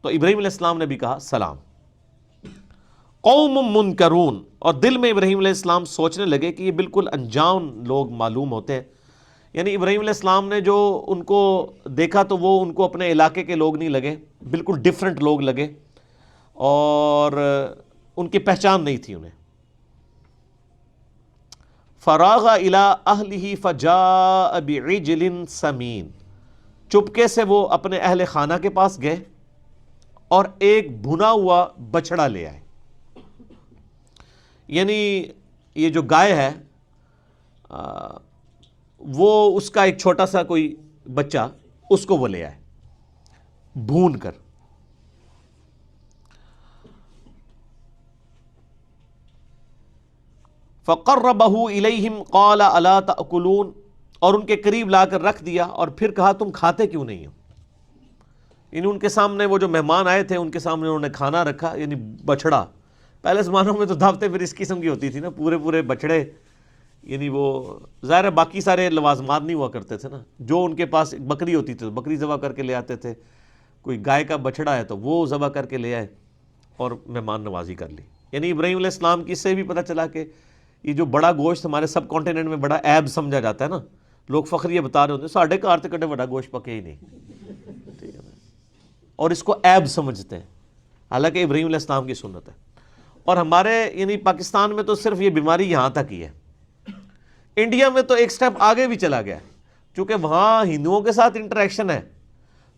تو ابراہیم علیہ السلام نے بھی کہا سلام. قوم منکرون, اور دل میں ابراہیم علیہ السلام سوچنے لگے کہ یہ بالکل انجان لوگ معلوم ہوتے ہیں. یعنی ابراہیم علیہ السلام نے جو ان کو دیکھا تو وہ ان کو اپنے علاقے کے لوگ نہیں لگے, بالکل ڈیفرنٹ لوگ لگے اور ان کی پہچان نہیں تھی انہیں. فراغ الی اہلہ فجاء بعجل سمین, چپکے سے وہ اپنے اہل خانہ کے پاس گئے اور ایک بھنا ہوا بچڑا لے آئے. یعنی یہ جو گائے ہے وہ اس کا ایک چھوٹا سا کوئی بچہ, اس کو وہ لے آئے بھون کر. فقربہ الیہم قال الا تأکلون, اور ان کے قریب لا کر رکھ دیا اور پھر کہا تم کھاتے کیوں نہیں ہو. یعنی ان کے سامنے وہ جو مہمان آئے تھے ان کے سامنے انہوں نے کھانا رکھا, یعنی بچڑا. پہلے زمانوں میں تو دعوتیں پھر اس قسم کی ہوتی تھی نا, پورے پورے بچڑے. یعنی وہ ظاہر ہے باقی سارے لوازمات نہیں ہوا کرتے تھے نا, جو ان کے پاس ایک بکری ہوتی تھی تو بکری ذبح کر کے لے آتے تھے, کوئی گائے کا بچڑا ہے تو وہ ذبح کر کے لے آئے اور مہمان نوازی کر لی. یعنی ابراہیم علیہ السلام کی سے بھی پتہ چلا کہ یہ جو بڑا گوشت ہمارے سب کانٹیننٹ میں بڑا عیب سمجھا جاتا ہے نا, لوگ فخریہ بتا رہے ہوتے ہیں ساڑھے کار تے کڈے بڑا گوشت پکے ہی نہیں, ٹھیک ہے نا, اور اس کو عیب سمجھتے ہیں, حالانکہ ابراہیم علیہ السلام کی سنت ہے. اور ہمارے یعنی پاکستان میں تو صرف یہ بیماری یہاں تک ہی ہے. انڈیا میں تو ایک سٹیپ آگے بھی چلا گیا, چونکہ وہاں ہندوؤں کے ساتھ انٹریکشن ہے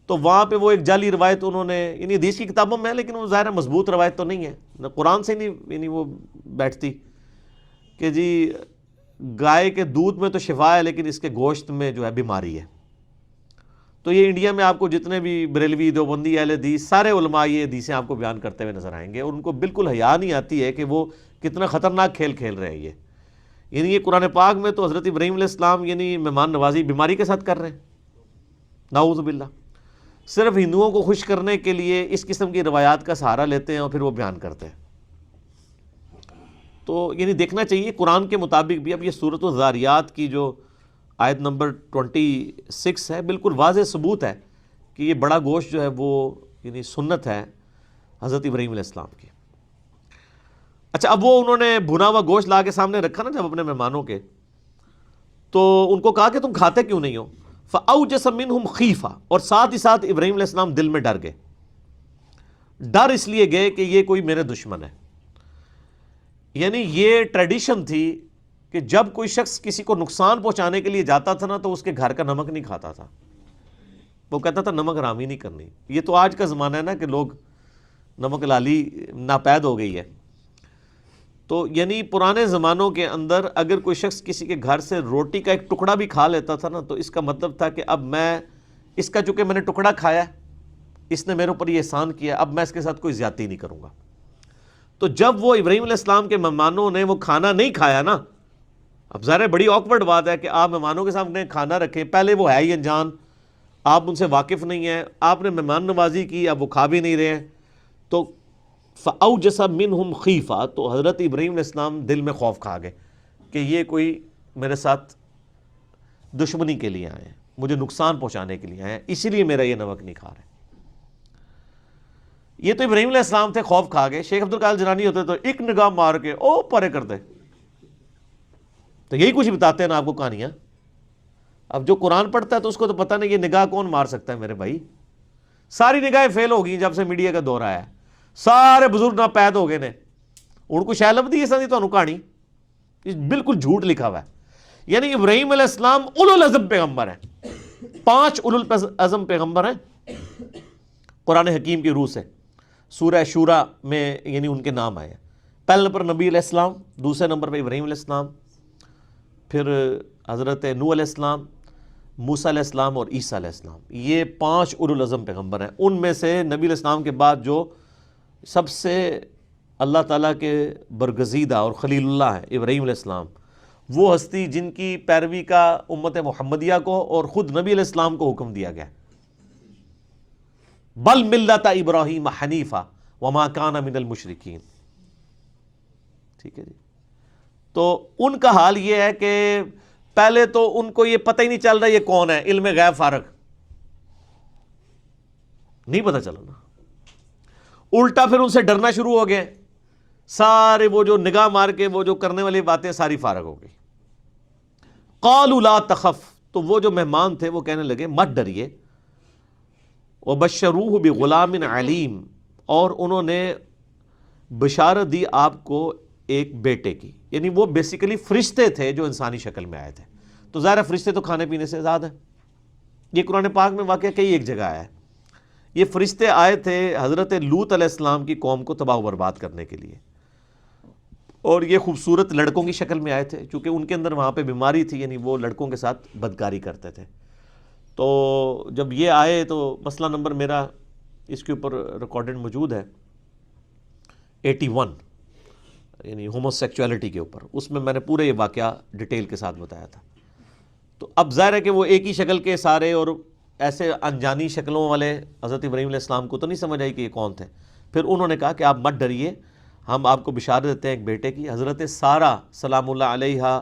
تو وہاں پہ وہ ایک جعلی روایت انہوں نے, یعنی حدیث کی کتابوں میں ہے لیکن وہ ظاہر مضبوط روایت تو نہیں ہے, نہ قرآن سے نہیں یعنی وہ بیٹھتی, کہ جی گائے کے دودھ میں تو شفا ہے لیکن اس کے گوشت میں جو ہے بیماری ہے. تو یہ انڈیا میں آپ کو جتنے بھی بریلوی دیوبندی اہل حدیث سارے علماء یہ حدیثیں آپ کو بیان کرتے ہوئے نظر آئیں گے, اور ان کو بالکل حیا نہیں آتی ہے کہ وہ کتنا خطرناک کھیل کھیل رہے ہیں. یہ یعنی یہ قرآن پاک میں تو حضرت ابراہیم علیہ السلام یعنی مہمان نوازی بیماری کے ساتھ کر رہے ہیں, نعوذ باللہ. صرف ہندوؤں کو خوش کرنے کے لیے اس قسم کی روایات کا سہارا لیتے ہیں اور پھر وہ بیان کرتے ہیں. تو یعنی دیکھنا چاہیے قرآن کے مطابق بھی. اب یہ سورۃ الذاریات کی جو آیت نمبر 26 ہے بالکل واضح ثبوت ہے کہ یہ بڑا گوشت جو ہے وہ یعنی سنت ہے حضرت ابراہیم علیہ السلام کی. اچھا, اب وہ انہوں نے بھنا ہوا گوشت لا کے سامنے رکھا نا جب اپنے مہمانوں کے, تو ان کو کہا کہ تم کھاتے کیوں نہیں ہو. فَأَوْجَسَ مِنْهُمْ خِیفَةً, اور ساتھ ہی ساتھ ابراہیم علیہ السلام دل میں ڈر گئے. ڈر اس لیے گئے کہ یہ کوئی میرے دشمن ہے. یعنی یہ ٹریڈیشن تھی کہ جب کوئی شخص کسی کو نقصان پہنچانے کے لیے جاتا تھا نا تو اس کے گھر کا نمک نہیں کھاتا تھا, وہ کہتا تھا نمک حرامی نہیں کرنی. یہ تو آج کا زمانہ ہے نا کہ لوگ نمک لالی ناپید ہو گئی ہے. تو یعنی پرانے زمانوں کے اندر اگر کوئی شخص کسی کے گھر سے روٹی کا ایک ٹکڑا بھی کھا لیتا تھا نا تو اس کا مطلب تھا کہ اب میں اس کا چونکہ میں نے ٹکڑا کھایا, اس نے میرے اوپر یہ احسان کیا, اب میں اس کے ساتھ کوئی زیادتی نہیں کروں گا. تو جب وہ ابراہیم علیہ السلام کے مہمانوں نے وہ کھانا نہیں کھایا نا، اب ظاہر بڑی آکورڈ بات ہے کہ آپ مہمانوں کے سامنے کھانا رکھیں، پہلے وہ ہے ہی انجان، آپ ان سے واقف نہیں ہیں، آپ نے مہمان نوازی کی، اب وہ کھا بھی نہیں رہے ہیں، تو فَأَوْجَسَ مِنْهُمْ خِیفَةً، تو حضرت ابراہیم علیہ السلام دل میں خوف کھا گئے کہ یہ کوئی میرے ساتھ دشمنی کے لیے آئے ہیں، مجھے نقصان پہنچانے کے لیے آئے ہیں، اسی لیے میرا یہ نمک نہیں کھا رہے۔ یہ تو ابراہیم علیہ السلام تھے، خوف کھا گئے۔ شیخ عبد القادر جیلانی ہوتے تو ایک نگاہ مار کے او پرے کر دے، تو یہی کچھ بتاتے ہیں نا آپ کو کہانیاں۔ اب جو قرآن پڑھتا ہے تو اس کو تو پتہ نہیں یہ نگاہ کون مار سکتا ہے میرے بھائی۔ ساری نگاہیں فیل ہو گئی جب سے میڈیا کا دور آیا ہے، سارے بزرگ ناپید ہو گئے نے، ان کو شاید لبدی ایسا نہیں تو کہانی بالکل جھوٹ لکھا ہوا ہے۔ یعنی ابراہیم علیہ السلام اولوالعزم پیغمبر ہیں، 5 اولوالعزم پیغمبر ہیں قرآن حکیم کی روح سے۔ سورہ شورا میں یعنی ان کے نام آئے ہیں، پہلے نمبر نبی علیہ السلام، دوسرے نمبر پہ ابراہیم علیہ السلام، پھر حضرت نوح علیہ السلام، موسیٰ علیہ السلام اور عیسیٰ علیہ السلام۔ یہ 5 اولوالعزم پیغمبر ہیں۔ ان میں سے نبی علیہ السلام کے بعد جو سب سے اللہ تعالیٰ کے برگزیدہ اور خلیل اللہ ہے ابراہیم علیہ السلام، وہ ہستی جن کی پیروی کا امت محمدیہ کو اور خود نبی علیہ السلام کو حکم دیا گیا، بل ملت ابراہیم حنیفہ وما کان من المشرکین۔ ٹھیک ہے جی، تو ان کا حال یہ ہے کہ پہلے تو ان کو یہ پتہ ہی نہیں چل رہا یہ کون ہے، علم غیب فارغ نہیں پتہ چلا نا، الٹا پھر ان سے ڈرنا شروع ہو گئے، سارے وہ جو نگاہ مار کے وہ جو کرنے والی باتیں ساری فارغ ہو گئی۔ قالوا لا تخف، تو وہ جو مہمان تھے وہ کہنے لگے مت ڈریے، وبشروہ بغلام علیم، اور انہوں نے بشارت دی آپ کو ایک بیٹے کی، یعنی وہ بیسیکلی فرشتے تھے جو انسانی شکل میں آئے تھے، تو ظاہر ہے فرشتے تو کھانے پینے سے آزاد ہیں۔ یہ قرآن پاک میں واقعہ کئی ایک جگہ آیا ہے۔ یہ فرشتے آئے تھے حضرت لوط علیہ السلام کی قوم کو تباہ و برباد کرنے کے لیے، اور یہ خوبصورت لڑکوں کی شکل میں آئے تھے، چونکہ ان کے اندر وہاں پہ بیماری تھی، یعنی وہ لڑکوں کے ساتھ بدکاری کرتے تھے۔ تو جب یہ آئے تو مسئلہ نمبر میرا اس کے اوپر ریکارڈڈ موجود ہے 81، یعنی ہومو سیکچولیٹی کے اوپر، اس میں میں نے پورے یہ واقعہ ڈیٹیل کے ساتھ بتایا تھا۔ تو اب ظاہر ہے کہ وہ ایک ہی شکل کے سارے، اور ایسے انجانی شکلوں والے حضرت ابراہیم علیہ السلام کو تو نہیں سمجھ آئی کہ یہ کون تھے۔ پھر انہوں نے کہا کہ آپ مت ڈریے، ہم آپ کو بشارت دیتے ہیں ایک بیٹے کی۔ حضرت سارہ سلام اللہ علیہا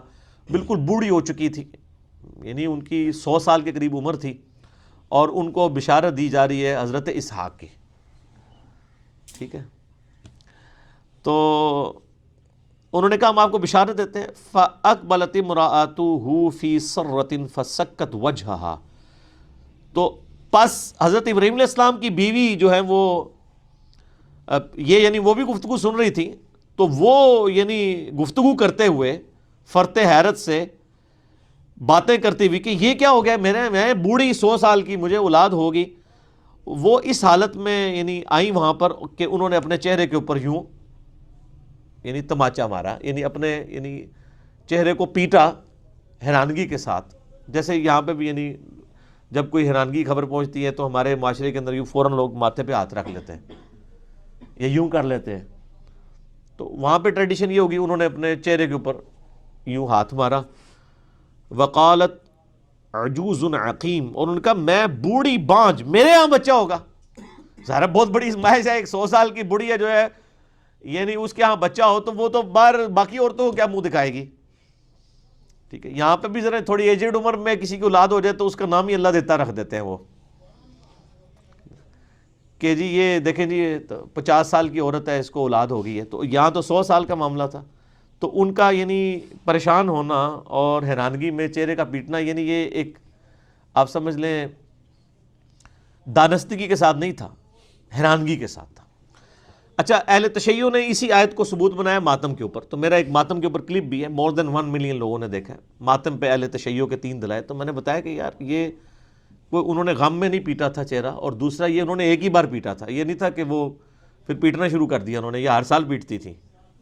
بالکل بوڑھی ہو چکی تھی، یعنی ان کی 100 سال کے قریب عمر تھی، اور ان کو بشارت دی جا رہی ہے حضرت اسحاق کی۔ ٹھیک ہے، تو انہوں نے کہا ہم آپ کو بشارت دیتے ہیں۔ فَأَقْبَلَتِ امْرَأَتُهُ فِي سَرَّةٍ فَسَكَّتْ وَجْهَهَا، تو پس حضرت ابراہیم علیہ السلام کی بیوی جو ہے وہ یہ یعنی وہ بھی گفتگو سن رہی تھی، تو وہ یعنی گفتگو کرتے ہوئے فرتے حیرت سے باتیں کرتی ہوئی کہ یہ کیا ہو گیا، میں بوڑھی 100 سال کی، مجھے اولاد ہوگی۔ وہ اس حالت میں یعنی آئیں وہاں پر کہ انہوں نے اپنے چہرے کے اوپر یوں یعنی تماچا مارا، یعنی اپنے یعنی چہرے کو پیٹا حیرانگی کے ساتھ۔ جیسے یہاں پہ بھی یعنی جب کوئی حیرانگی خبر پہنچتی ہے تو ہمارے معاشرے کے اندر یوں فوراً لوگ ماتھے پہ ہاتھ رکھ لیتے ہیں یا یوں کر لیتے ہیں، تو وہاں پہ ٹریڈیشن یہ ہوگی انہوں نے اپنے چہرے کے اوپر یوں ہاتھ مارا۔ وقالت عجوز عقیم، اور ان کا میں بوڑھی بانج، میرے یہاں بچہ ہوگا۔ ظاہر بہت بڑی ازمائش ہے، ایک 100 سال کی بڑھیا جو ہے یعنی اس کے ہاں بچہ ہو تو وہ تو باہر باقی عورتوں کو کیا منہ دکھائے گی۔ ٹھیک ہے، یہاں پہ بھی ذرا تھوڑی ایجڈ عمر میں کسی کی اولاد ہو جائے تو اس کا نام ہی اللہ دیتا رکھ دیتے ہیں وہ، کہ جی یہ دیکھیں جی 50 سال کی عورت ہے، اس کو اولاد ہو گئی ہے۔ تو یہاں تو 100 سال کا معاملہ تھا، تو ان کا یعنی پریشان ہونا اور حیرانگی میں چہرے کا پیٹنا، یعنی یہ ایک آپ سمجھ لیں دانستگی کے ساتھ نہیں تھا، حیرانگی کے ساتھ تھا۔ اچھا، اہل تشیع نے اسی آیت کو ثبوت بنایا ماتم کے اوپر، تو میرا ایک ماتم کے اوپر کلپ بھی ہے، مور دین 1 ملین لوگوں نے دیکھا ہے ماتم پہ اہل تشیع کے 3 دلائل۔ تو میں نے بتایا کہ یار یہ کوئی انہوں نے غم میں نہیں پیٹا تھا چہرہ، اور دوسرا یہ انہوں نے ایک ہی بار پیٹا تھا، یہ نہیں تھا کہ وہ پھر پیٹنا شروع کر دیا انہوں نے، یہ ہر سال پیٹتی تھی،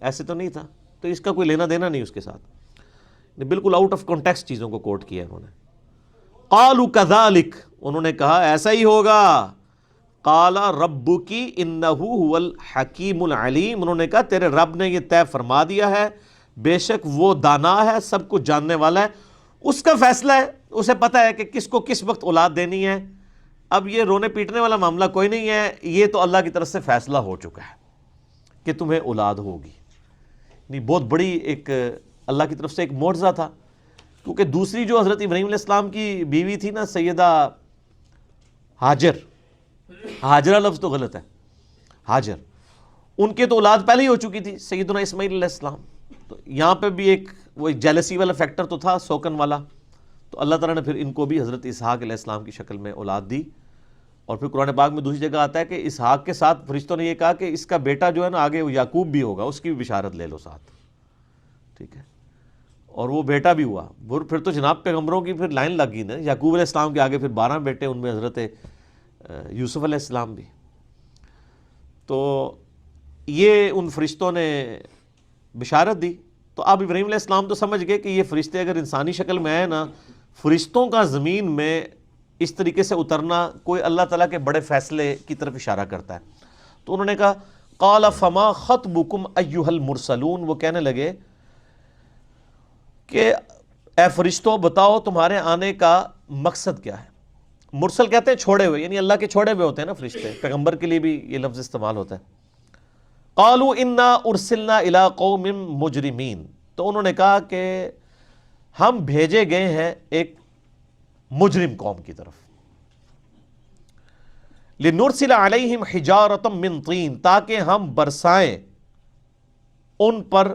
ایسے تو نہیں تھا۔ تو اس کا کوئی لینا دینا نہیں اس کے ساتھ، بالکل آؤٹ آف کانٹیکسٹ چیزوں کو کوٹ کیا انہوں نے۔ قالوا کذالک، انہوں نے کہا ایسا ہی ہوگا، قال ربکی انہ هو الحکیم العلیم، انہوں نے کہا تیرے رب نے یہ طے فرما دیا ہے، بے شک وہ دانا ہے، سب کچھ جاننے والا ہے، اس کا فیصلہ ہے، اسے پتہ ہے کہ کس کو کس وقت اولاد دینی ہے۔ اب یہ رونے پیٹنے والا معاملہ کوئی نہیں ہے، یہ تو اللہ کی طرف سے فیصلہ ہو چکا ہے کہ تمہیں اولاد ہوگی۔ نہیں، بہت بڑی ایک اللہ کی طرف سے ایک معجزہ تھا، کیونکہ دوسری جو حضرت ابراہیم علیہ السلام کی بیوی تھی نا، سیدہ ہاجر، ہاجرہ لفظ تو غلط ہے، ہاجر، ان کے تو اولاد پہلے ہی ہو چکی تھی سیدنا اسماعیل علیہ السلام۔ تو یہاں پہ بھی ایک وہ جیلسی والا فیکٹر تو تھا، سوکن والا، تو اللہ تعالیٰ نے پھر ان کو بھی حضرت اسحاق علیہ السلام کی شکل میں اولاد دی۔ اور پھر قرآن پاک میں دوسری جگہ آتا ہے کہ اسحاق کے ساتھ فرشتوں نے یہ کہا کہ اس کا بیٹا جو ہے نا آگے یعقوب بھی ہوگا، اس کی بھی بشارت لے لو ساتھ، ٹھیک ہے۔ اور وہ بیٹا بھی ہوا، پھر تو جناب پیغمبروں کی پھر لائن لگ گئی نا، یعقوب علیہ السلام کے آگے پھر 12 بیٹے، ان میں حضرت یوسف علیہ السلام بھی۔ تو یہ ان فرشتوں نے بشارت دی، تو اب ابراہیم علیہ السلام تو سمجھ گئے کہ یہ فرشتے اگر انسانی شکل میں آئے نا، فرشتوں کا زمین میں اس طریقے سے اترنا کوئی اللہ تعالیٰ کے بڑے فیصلے کی طرف اشارہ کرتا ہے۔ تو انہوں نے کہا قال فما خطبکم ایھا المرسلون، وہ کہنے لگے کہ اے فرشتوں بتاؤ تمہارے آنے کا مقصد کیا ہے۔ مرسل کہتے ہیں چھوڑے ہوئے، یعنی اللہ کے چھوڑے ہوئے ہوتے ہیں نا فرشتے، پیغمبر کے لیے بھی یہ لفظ استعمال ہوتا ہے۔ قالوا انا ارسلنا الی قوم مجرمین، تو انہوں نے کہا کہ ہم بھیجے گئے ہیں ایک مجرم قوم کی طرف، لنرسل علیہم حجارۃ من طین، تاکہ ہم برسائیں ان پر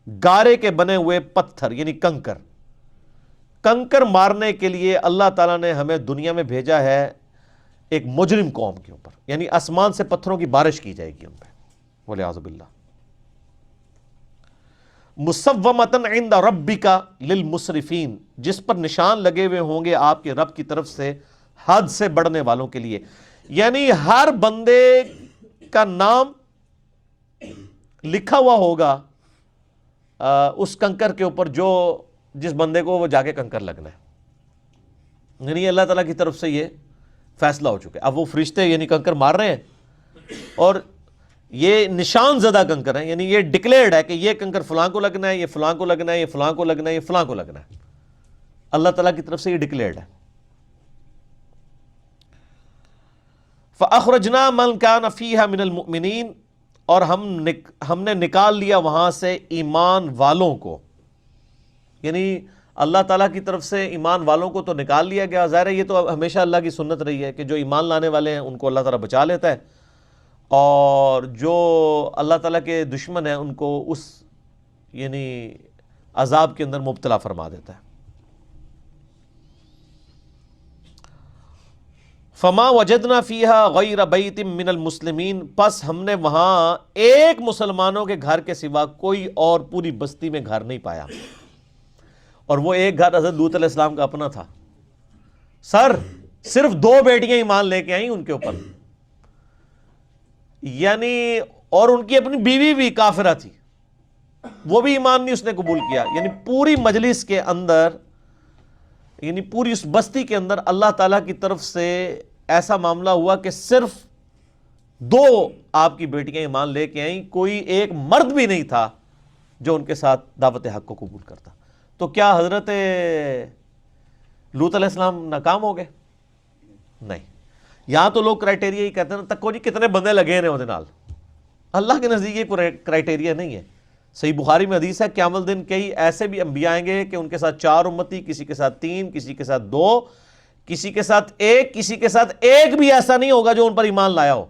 گارے کے بنے ہوئے پتھر، یعنی کنکر مارنے کے لیے اللہ تعالیٰ نے ہمیں دنیا میں بھیجا ہے ایک مجرم قوم کے اوپر، یعنی آسمان سے پتھروں کی بارش کی جائے گی ان پہ، والعیاذ باللہ۔ مصومۃ عند ربک للمسرفین، جس پر نشان لگے ہوئے ہوں گے آپ کے رب کی طرف سے حد سے بڑھنے والوں کے لیے، یعنی ہر بندے کا نام لکھا ہوا ہوگا اس کنکر کے اوپر جو جس بندے کو وہ جا کے کنکر لگنا ہے، یعنی اللہ تعالیٰ کی طرف سے یہ فیصلہ ہو چکا ہے۔ اب وہ فرشتے یعنی کنکر مار رہے ہیں، اور یہ نشان زدہ کنکر ہیں، یعنی یہ ڈکلیئرڈ ہے کہ یہ کنکر فلاں کو لگنا ہے، یہ فلاں کو لگنا ہے، یہ فلاں کو لگنا ہے، یہ فلاں کو لگنا ہے، اللہ تعالیٰ کی طرف سے یہ ڈکلیئرڈ ہے۔ فَأَخْرَجْنَا مَنْ كَانَ فِيهَا مِنَ الْمُؤْمِنِينَ، اور ہم نے نکال لیا وہاں سے ایمان والوں کو، یعنی اللہ تعالیٰ کی طرف سے ایمان والوں کو تو نکال لیا گیا۔ ظاہر ہے یہ تو ہمیشہ اللہ کی سنت رہی ہے کہ جو ایمان لانے والے ہیں ان کو اللہ تعالیٰ بچا لیتا ہے، اور جو اللہ تعالیٰ کے دشمن ہیں ان کو اس یعنی عذاب کے اندر مبتلا فرما دیتا ہے۔ فما وجدنا فیہا غیر بیت من المسلمین، پس ہم نے وہاں ایک مسلمانوں کے گھر کے سوا کوئی اور پوری بستی میں گھر نہیں پایا، اور وہ ایک گھر حضرت لوط علیہ السلام کا اپنا تھا۔ صرف 2 بیٹیاں ایمان لے کے آئیں ان کے اوپر، یعنی اور ان کی اپنی بیوی بھی کافرہ تھی، وہ بھی ایمان نہیں اس نے قبول کیا، یعنی پوری مجلس کے اندر، یعنی پوری اس بستی کے اندر اللہ تعالیٰ کی طرف سے ایسا معاملہ ہوا کہ صرف 2 آپ کی بیٹیاں ایمان لے کے آئیں، کوئی ایک مرد بھی نہیں تھا جو ان کے ساتھ دعوت حق کو قبول کرتا۔ تو کیا حضرت لوط علیہ السلام ناکام ہو گئے؟ نہیں، یہاں تو لوگ کرائٹیریا ہی کہتے ہیں تکو جی کتنے بندے لگے ہیں وہ، اللہ کے نزدیک یہ کرائٹیریا نہیں ہے۔ صحیح بخاری میں حدیث ہے قیامت دن کئی ایسے بھی انبیاء آئیں گے کہ ان کے ساتھ 4 امتی، کسی کے ساتھ 3، کسی کے ساتھ 2، کسی کے ساتھ 1، کسی کے ساتھ 1 بھی ایسا نہیں ہوگا جو ان پر ایمان لایا ہو۔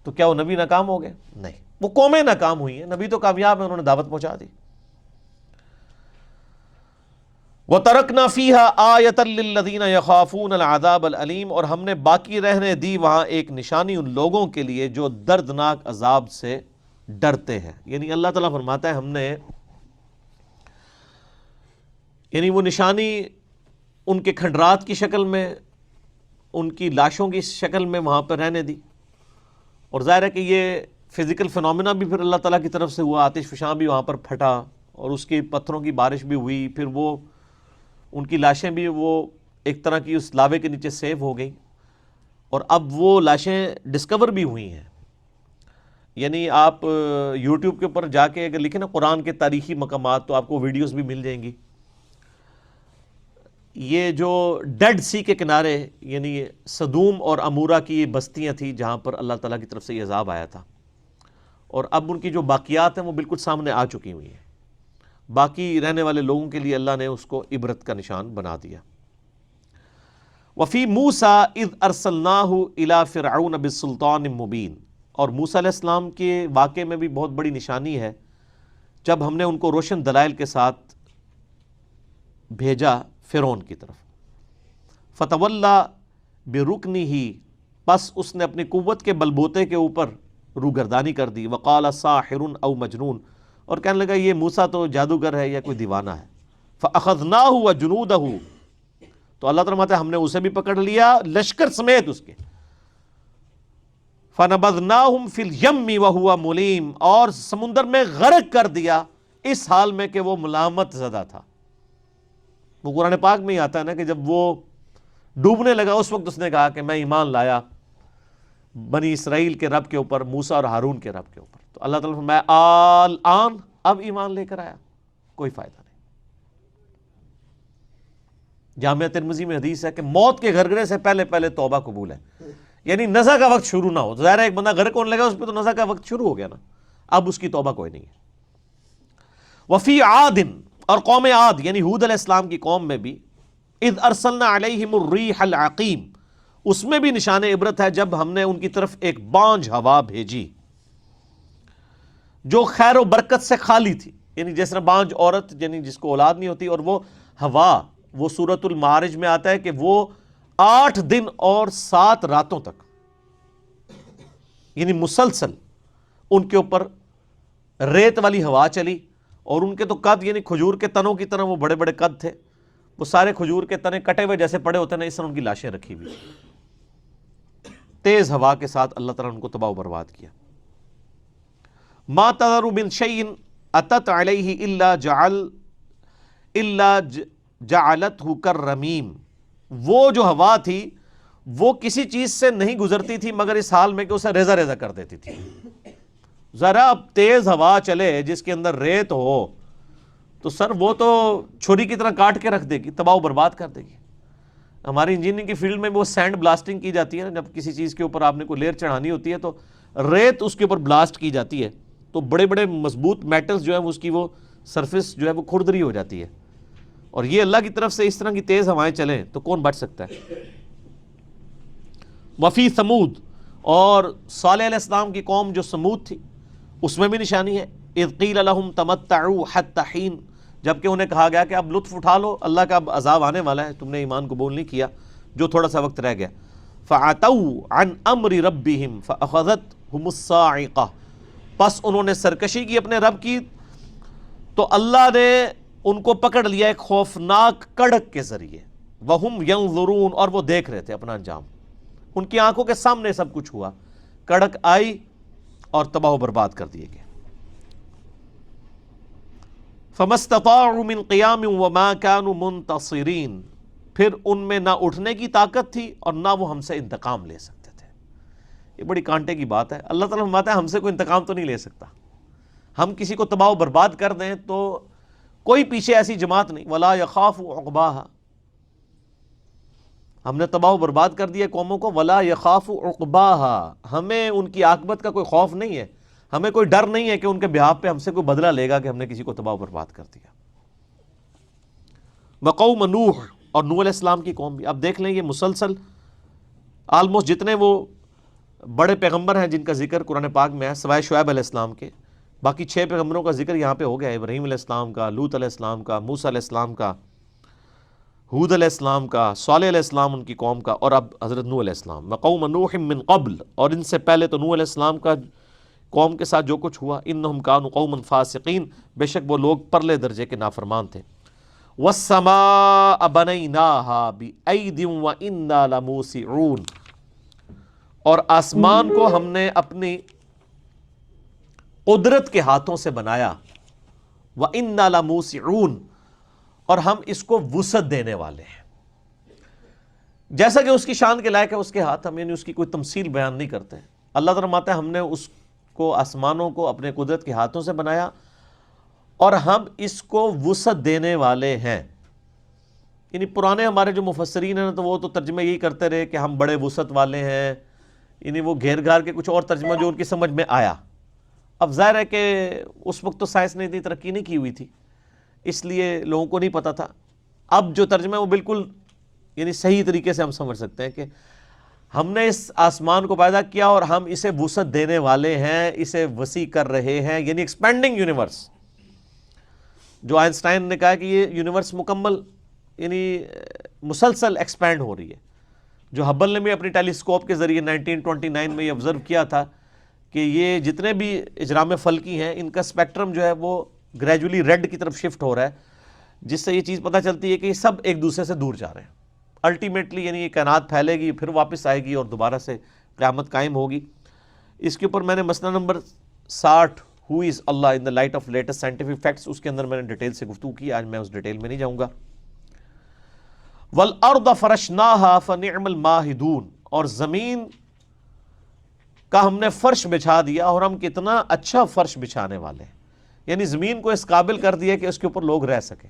تو کیا وہ نبی ناکام ہو گئے؟ نہیں، وہ قومیں ناکام ہوئی ہیں، نبی تو کامیاب ہیں، انہوں نے دعوت پہنچا دی۔ وَتَرَكْنَا فِيهَا آيَةً لِّلَّذِينَ يَخَافُونَ الْعَذَابَ الْأَلِيمَ، اور ہم نے باقی رہنے دی وہاں ایک نشانی ان لوگوں کے لیے جو دردناک عذاب سے ڈرتے ہیں۔ یعنی اللہ تعالیٰ فرماتا ہے ہم نے یعنی وہ نشانی ان کے کھنڈرات کی شکل میں، ان کی لاشوں کی شکل میں وہاں پر رہنے دی، اور ظاہر ہے کہ یہ فزیکل فنومینا بھی پھر اللہ تعالیٰ کی طرف سے ہوا، آتش فشاں بھی وہاں پر پھٹا، اور اس کی پتھروں کی بارش بھی ہوئی، پھر وہ ان کی لاشیں بھی وہ ایک طرح کی اس لاوے کے نیچے سیو ہو گئی، اور اب وہ لاشیں ڈسکور بھی ہوئی ہیں۔ یعنی آپ یوٹیوب کے اوپر جا کے اگر لکھیں نا قرآن کے تاریخی مقامات، تو آپ کو ویڈیوز بھی مل جائیں گی۔ یہ جو ڈیڈ سی کے کنارے یعنی سدوم اور امورا کی بستیاں تھیں جہاں پر اللہ تعالیٰ کی طرف سے یہ عذاب آیا تھا، اور اب ان کی جو باقیات ہیں وہ بالکل سامنے آ چکی ہوئی ہیں۔ باقی رہنے والے لوگوں کے لیے اللہ نے اس کو عبرت کا نشان بنا دیا۔ وفی موسیٰ اذ ارسلناہ الی فرعون بسلطان مبین، اور موسیٰ علیہ السلام کے واقعے میں بھی بہت بڑی نشانی ہے جب ہم نے ان کو روشن دلائل کے ساتھ بھیجا فرعون کی طرف۔ فتولی برکنہ، پس اس نے اپنی قوت کے بلبوتے کے اوپر روگردانی کر دی۔ وقال ساحر او مجنون، اور کہنے لگا یہ موسیٰ تو جادوگر ہے یا کوئی دیوانہ ہے۔ فاخذناہ وجنودہ، تو اللہ تعالیٰ فرماتا ہے ہم نے اسے بھی پکڑ لیا لشکر سمیت اس کے۔ فنبذناہم فی الیم وہو ملیم، اور سمندر میں غرق کر دیا اس حال میں کہ وہ ملامت زدہ تھا۔ وہ قرآن پاک میں ہی آتا ہے نا کہ جب وہ ڈوبنے لگا اس وقت اس نے کہا کہ میں ایمان لایا بنی اسرائیل کے رب کے اوپر، موسیٰ اور ہارون کے رب کے اوپر۔ تو اللہ تعالیٰ فرمایا الآن، اب ایمان لے کر آیا، کوئی فائدہ نہیں۔ جامعہ ترمذی میں حدیث ہے کہ موت کے گھرگرے سے پہلے پہلے توبہ قبول ہے، یعنی نزع کا وقت شروع نہ ہو۔ ظاہر ہے ایک بندہ غرق ہونے لگا اس پہ تو نزع کا وقت شروع ہو گیا نا، اب اس کی توبہ کوئی نہیں ہے۔ وفی عاد، اور قوم عاد یعنی ہود علیہ السلام کی قوم میں بھی، اذ ارسلنا علیہم الریح العقیم، اس میں بھی نشان عبرت ہے جب ہم نے ان کی طرف ایک بانجھ ہوا بھیجی جو خیر و برکت سے خالی تھی۔ یعنی جس طرح بانجھ عورت یعنی جس کو اولاد نہیں ہوتی، اور وہ ہوا، وہ سورۃ المعارج میں آتا ہے کہ وہ 8 دن اور 7 راتوں تک یعنی مسلسل ان کے اوپر ریت والی ہوا چلی، اور ان کے تو قد یعنی کھجور کے تنوں کی طرح وہ بڑے بڑے قد تھے، وہ سارے کھجور کے تنے کٹے ہوئے جیسے پڑے ہوتے ہیں، اس طرح ان کی لاشیں رکھی ہوئی، تیز ہوا کے ساتھ اللہ تعالیٰ نے ان کو تباہ و برباد کیا۔ ما تذر من شیء اتت علیہ الا جعلتہ کالرمیم، وہ جو ہوا تھی وہ کسی چیز سے نہیں گزرتی تھی مگر اس حال میں کہ اسے ریزہ ریزہ کر دیتی تھی۔ ذرا اب تیز ہوا چلے جس کے اندر ریت ہو تو سر وہ تو چھری کی طرح کاٹ کے رکھ دے گی، تباہ و برباد کر دے گی۔ ہماری انجینئرنگ کی فیلڈ میں وہ سینڈ بلاسٹنگ کی جاتی ہے نا، جب کسی چیز کے اوپر آپ نے کوئی لیئر چڑھانی ہوتی ہے تو ریت اس کے اوپر بلاسٹ کی جاتی ہے، تو بڑے بڑے مضبوط میٹلز جو ہیں اس کی وہ سرفیس جو ہے وہ کھردری ہو جاتی ہے، اور یہ اللہ کی طرف سے اس طرح کی تیز ہوائیں چلیں تو کون بچ سکتا ہے۔ وفی ثمود، اور صالح علیہ السلام کی قوم جو سمود تھی اس میں بھی نشانی ہے۔ اذ قیل لہم تمتعوا حتی حین، جبکہ انہیں کہا گیا کہ اب لطف اٹھا لو، اللہ کا اب عذاب آنے والا ہے، تم نے ایمان قبول نہیں کیا جو تھوڑا سا وقت رہ گیا۔ فعتوا عن امر ربہم فاخذتہم الصاعقہ، پس انہوں نے سرکشی کی اپنے رب کی تو اللہ نے ان کو پکڑ لیا ایک خوفناک کڑک کے ذریعے۔ وہم ینظرون، اور وہ دیکھ رہے تھے اپنا انجام، ان کی آنکھوں کے سامنے سب کچھ ہوا، کڑک آئی اور تباہ و برباد کر دیے گئے۔ فما استطاعوا من قیام وما كانوا منتصرین، پھر ان میں نہ اٹھنے کی طاقت تھی اور نہ وہ ہم سے انتقام لے سکتے تھے۔ یہ بڑی کانٹے کی بات ہے، اللہ تعالیٰ فرماتا ہے ہم سے کوئی انتقام تو نہیں لے سکتا، ہم کسی کو تباہ و برباد کر دیں تو کوئی پیچھے ایسی جماعت نہیں۔ ولا یخاف عقباها، ہم نے تباہ و برباد کر دیا قوموں کو، ولا یخاف عقباها، ہمیں ان کی عاقبت کا کوئی خوف نہیں ہے، ہمیں کوئی ڈر نہیں ہے کہ ان کے بہاف پہ ہم سے کوئی بدلہ لے گا کہ ہم نے کسی کو تباہ و برباد کر دیا۔ وقوم نوح، اور نوح علیہ السلام کی قوم بھی، اب دیکھ لیں یہ مسلسل آلموسٹ جتنے وہ بڑے پیغمبر ہیں جن کا ذکر قرآن پاک میں ہے سوائے شعیب علیہ السلام کے، باقی 6 پیغمبروں کا ذکر یہاں پہ ہو گیا ہے، ابراہیم علیہ السلام کا، لوط علیہ السلام کا، موسیٰ علیہ السلام کا، ہود علیہ السلام کا، صالح علیہ السلام ان کی قوم کا، اور اب حضرت نوح علیہ السلام۔ وقوم نوح من قبل، اور ان سے پہلے تو نوح علیہ السلام کا قوم کے ساتھ جو کچھ ہوا، انہم کانوا قوما فاسقین، بے شک وہ لوگ پرلے درجے کے نافرمان تھے۔ والسماء بنیناہا بأید وإنا لموسعون، اور آسمان کو ہم نے اپنی قدرت کے ہاتھوں سے بنایا، وإنا لموسعون، اور ہم اس کو وسعت دینے والے ہیں۔ جیسا کہ اس کی شان کے لائق ہے اس کے ہاتھ، ہم یعنی اس کی کوئی تمثیل بیان نہیں کرتے. اللہ تعالیٰ فرماتا ہے ہم نے اس کو آسمانوں کو اپنے قدرت کے ہاتھوں سے بنایا اور ہم اس کو وسعت دینے والے ہیں. یعنی پرانے ہمارے جو مفسرین ہیں تو وہ تو ترجمہ یہی کرتے رہے کہ ہم بڑے وسعت والے ہیں، یعنی وہ گھیر گھار کے کچھ اور ترجمہ جو ان کی سمجھ میں آیا. اب ظاہر ہے کہ اس وقت تو سائنس نے اتنی ترقی نہیں کی ہوئی تھی، اس لیے لوگوں کو نہیں پتہ تھا. اب جو ترجمہ ہے وہ بالکل یعنی صحیح طریقے سے ہم سمجھ سکتے ہیں کہ ہم نے اس آسمان کو پیدا کیا اور ہم اسے وسعت دینے والے ہیں، اسے وسیع کر رہے ہیں، یعنی ایکسپینڈنگ یونیورس. جو آئنسٹائن نے کہا کہ یہ یونیورس مکمل یعنی مسلسل ایکسپینڈ ہو رہی ہے. جو ہبل نے بھی اپنی ٹیلیسکوپ کے ذریعے 1929 میں یہ آبزرو کیا تھا کہ یہ جتنے بھی اجرام فلکی ہیں ان کا اسپیکٹرم جو ہے وہ گریجولی ریڈ کی طرف شفٹ ہو رہا ہے، جس سے یہ چیز پتہ چلتی ہے کہ یہ سب ایک دوسرے سے دور جا رہے ہیں. الٹیمیٹلی یعنی یہ کائنات پھیلے گی، پھر واپس آئے گی اور دوبارہ سے قیامت قائم ہوگی. اس کے اوپر میں نے مسئلہ number 60 who is Allah in the light of latest scientific facts, اس کے اندر میں نے ڈیٹیل سے گفتگو کی. آج میں اس ڈیٹیل میں نہیں جاؤں گا. وَالْأَرْضَ فَرَشْنَاهَا فَنِعْمَ الْمَاهِدُونَ، اور زمین کا ہم نے فرش بچھا دیا اور ہم کتنا اچھا فرش بچھانے والے ہیں. یعنی زمین کو اس قابل کر دیا کہ اس کے اوپر لوگ رہ سکیں.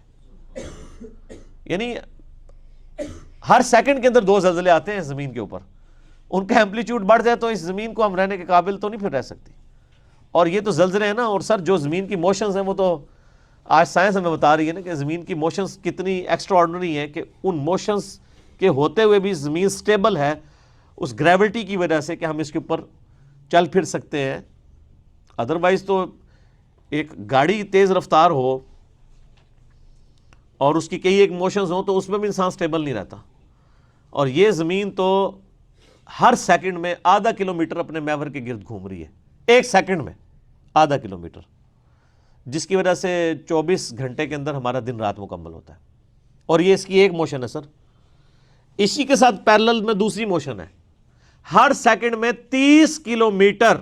یعنی ہر سیکنڈ کے اندر 2 زلزلے آتے ہیں زمین کے اوپر، ان کا ایمپلیٹیوڈ بڑھ جائے تو اس زمین کو ہم رہنے کے قابل تو نہیں پھر رہ سکتی. اور یہ تو زلزلے ہیں نا. اور سر جو زمین کی موشنز ہیں وہ تو آج سائنس ہمیں بتا رہی ہے نا کہ زمین کی موشنز کتنی ایکسٹرا آرڈنری ہیں کہ ان موشنز کے ہوتے ہوئے بھی زمین سٹیبل ہے اس گریوٹی کی وجہ سے کہ ہم اس کے اوپر چل پھر سکتے ہیں. ادروائز تو ایک گاڑی تیز رفتار ہو اور اس کی کئی ایک موشنز ہوں تو اس میں بھی انسان سٹیبل نہیں رہتا. اور یہ زمین تو ہر سیکنڈ میں آدھا کلومیٹر اپنے محور کے گرد گھوم رہی ہے، ایک سیکنڈ میں آدھا کلومیٹر، جس کی وجہ سے 24 گھنٹے کے اندر ہمارا دن رات مکمل ہوتا ہے. اور یہ اس کی ایک موشن ہے سر. اسی کے ساتھ پیرلل میں دوسری موشن ہے، ہر سیکنڈ میں 30 کلومیٹر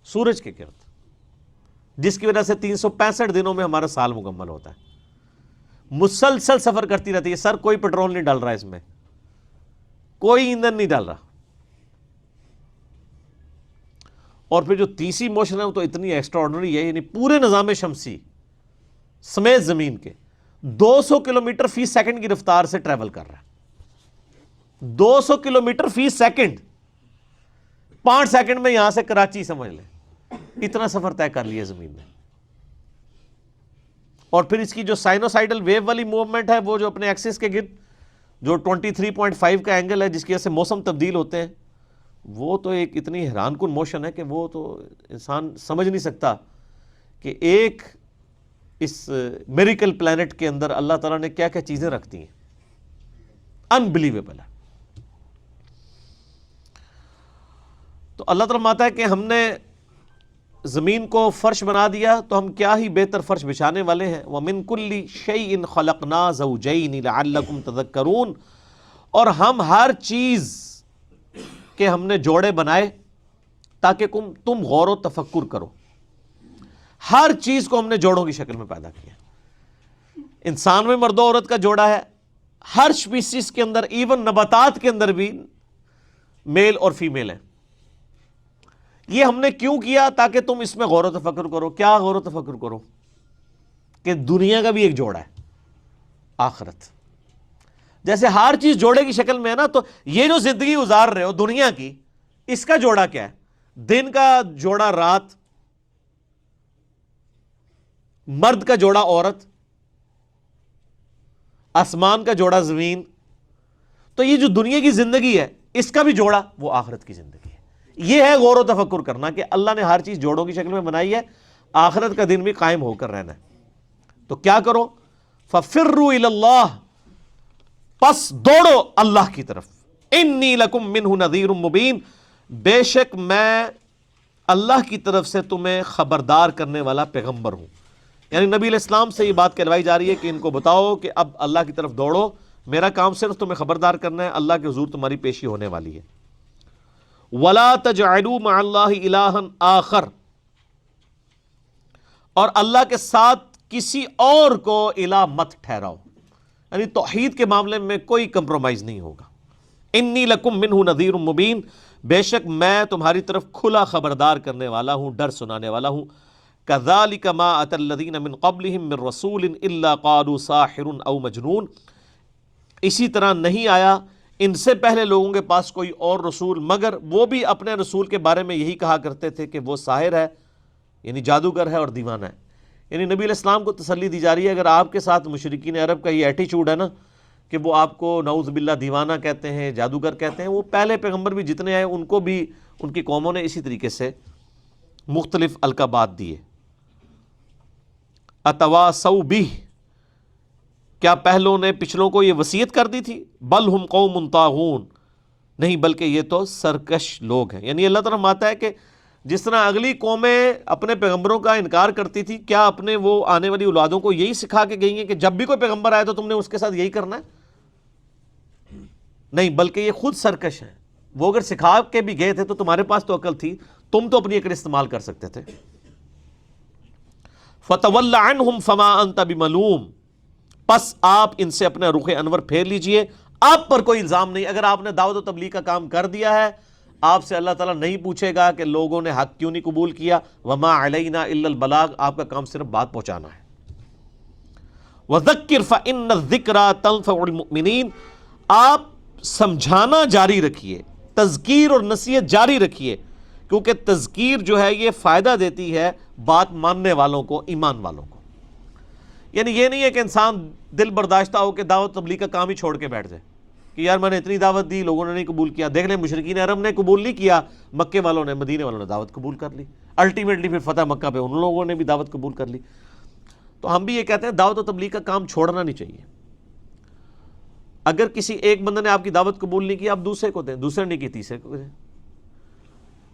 سورج کے گرد، جس کی وجہ سے 365 دنوں میں ہمارا سال مکمل ہوتا ہے. مسلسل سفر کرتی رہتی ہے سر. کوئی پیٹرول نہیں ڈال رہا اس میں، کوئی ایندھن نہیں ڈال رہا. اور پھر جو تیسری موشن ہے وہ تو اتنی ایکسٹرا آرڈنری ہے، یعنی پورے نظام شمسی سمیت زمین کے 200 کلومیٹر فی سیکنڈ کی رفتار سے ٹریول کر رہا ہے. 200 کلومیٹر فی سیکنڈ. 5 سیکنڈ میں یہاں سے کراچی سمجھ لیں، اتنا سفر طے کر لیا زمین نے. اور پھر اس کی جو سائنوسائڈل ویو والی موومنٹ ہے وہ جو اپنے ایکسس کے گرد جو 23.5 کا اینگل ہے جس کی وجہ سے موسم تبدیل ہوتے ہیں، وہ تو ایک اتنی حیران کن موشن ہے کہ وہ تو انسان سمجھ نہیں سکتا کہ ایک اس میریکل پلانٹ کے اندر اللہ تعالیٰ نے کیا کیا چیزیں رکھ دی ہیں. انبلیویبل ہے. تو اللہ تعالیٰ فرماتا ہے کہ ہم نے زمین کو فرش بنا دیا تو ہم کیا ہی بہتر فرش بچھانے والے ہیں. وَمِن كُلِّ شَيْءٍ خَلَقْنَا زَوْجَيْنِ لَعَلَّكُمْ تَذَكَّرُونَ، اور ہم ہر چیز کے ہم نے جوڑے بنائے تاکہ تم غور و تفکر کرو. ہر چیز کو ہم نے جوڑوں کی شکل میں پیدا کیا. انسان میں مرد و عورت کا جوڑا ہے، ہر سپیسیز کے اندر، ایون نباتات کے اندر بھی میل اور فیمیل ہیں. یہ ہم نے کیوں کیا؟ تاکہ تم اس میں غور و تفکر کرو. کیا غور و تفکر کرو؟ کہ دنیا کا بھی ایک جوڑا ہے، آخرت. جیسے ہر چیز جوڑے کی شکل میں ہے نا، تو یہ جو زندگی گزار رہے ہو دنیا کی، اس کا جوڑا کیا ہے؟ دن کا جوڑا رات، مرد کا جوڑا عورت، آسمان کا جوڑا زمین. تو یہ جو دنیا کی زندگی ہے اس کا بھی جوڑا وہ آخرت کی زندگی ہے. یہ ہے غور و تفکر کرنا کہ اللہ نے ہر چیز جوڑوں کی شکل میں بنائی ہے، آخرت کا دن بھی قائم ہو کر رہنا ہے. تو کیا کرو؟ فَفِرُّوا إِلَى اللَّهِ، پس دوڑو اللہ کی طرف. انی لکم منہ نذیر مبین، بے شک میں اللہ کی طرف سے تمہیں خبردار کرنے والا پیغمبر ہوں. یعنی نبی علیہ السلام سے یہ بات کہلوائی جا رہی ہے کہ ان کو بتاؤ کہ اب اللہ کی طرف دوڑو، میرا کام صرف تمہیں خبردار کرنا ہے، اللہ کے حضور تمہاری پیشی ہونے والی ہے. وَلَا تَجْعَلُوا مَعَ اللَّهِ إِلَٰهًا آخر، اور اللہ کے ساتھ کسی اور کو الہ مت ٹھہراؤ. یعنی توحید کے معاملے میں کوئی کمپرومائز نہیں ہوگا. انی لکم منہ نذیر مبین، بے شک میں تمہاری طرف کھلا خبردار کرنے والا ہوں، ڈر سنانے والا ہوں۔ کذالک ما اتی الذین من قبلہم من رسول الا قالوا ساحر او مجنون، اسی طرح نہیں آیا ان سے پہلے لوگوں کے پاس کوئی اور رسول مگر وہ بھی اپنے رسول کے بارے میں یہی کہا کرتے تھے کہ وہ ساحر ہے، یعنی جادوگر ہے اور دیوانہ ہے۔ یعنی نبی علیہ السلام کو تسلی دی جا رہی ہے اگر آپ کے ساتھ مشرکین عرب کا یہ ایٹیچیوڈ ہے نا کہ وہ آپ کو نعوذ باللہ دیوانہ کہتے ہیں، جادوگر کہتے ہیں، وہ پہلے پیغمبر بھی جتنے آئے ان کو بھی ان کی قوموں نے اسی طریقے سے مختلف القابات دیے۔ اتواصوا بہ، کیا پہلوں نے پچھلوں کو یہ وصیت کر دی تھی؟ بل ہم قوم طاغون، نہیں بلکہ یہ تو سرکش لوگ ہیں۔ یعنی اللہ تعالیٰ فرماتا ہے کہ جس طرح اگلی قومیں اپنے پیغمبروں کا انکار کرتی تھی، کیا اپنے وہ آنے والی اولادوں کو یہی سکھا کے گئی ہیں کہ جب بھی کوئی پیغمبر آئے تو تم نے اس کے ساتھ یہی کرنا ہے؟ نہیں، بلکہ یہ خود سرکش ہیں۔ وہ اگر سکھا کے بھی گئے تھے تو تمہارے پاس تو عقل تھی، تم تو اپنی عقل استعمال کر سکتے تھے۔ فَتَوَلَّ عَنْهُمْ فَمَا أَنْتَ بِمَلُومٍ، پس آپ ان سے اپنا رخ انور پھیر لیجئے، آپ پر کوئی الزام نہیں۔ اگر آپ نے دعوت و تبلیغ کا کام کر دیا ہے، آپ سے اللہ تعالیٰ نہیں پوچھے گا کہ لوگوں نے حق کیوں نہیں قبول کیا۔ وَمَا عَلَيْنَا إِلَّا الْبَلَاغُ، آپ کا کام صرف بات پہنچانا ہے۔ وَذَكِّرْ فَإِنَّ الذِّكْرَىٰ تَنفَعُ الْمُؤْمِنِينَ، آپ سمجھانا جاری رکھیے، تذکیر اور نصیحت جاری رکھیے، کیونکہ تذکیر جو ہے یہ فائدہ دیتی ہے بات ماننے والوں کو، ایمان والوں کو۔ یعنی یہ نہیں ہے کہ انسان دل برداشتہ ہو کہ دعوت تبلیغ کا کام ہی چھوڑ کے بیٹھ جائے کہ یار میں نے اتنی دعوت دی، لوگوں نے نہیں قبول کیا۔ دیکھ لیں مشرکین عرب نے قبول نہیں کیا، مکے والوں نے، مدینے والوں نے دعوت قبول کر لی، الٹیمیٹلی پھر فتح مکہ پہ ان لوگوں نے بھی دعوت قبول کر لی۔ تو ہم بھی یہ کہتے ہیں دعوت و تبلیغ کا کام چھوڑنا نہیں چاہیے۔ اگر کسی ایک بندے نے آپ کی دعوت قبول نہیں کی، آپ دوسرے کو دیں، دوسرے نے کی تیسرے کو دیں۔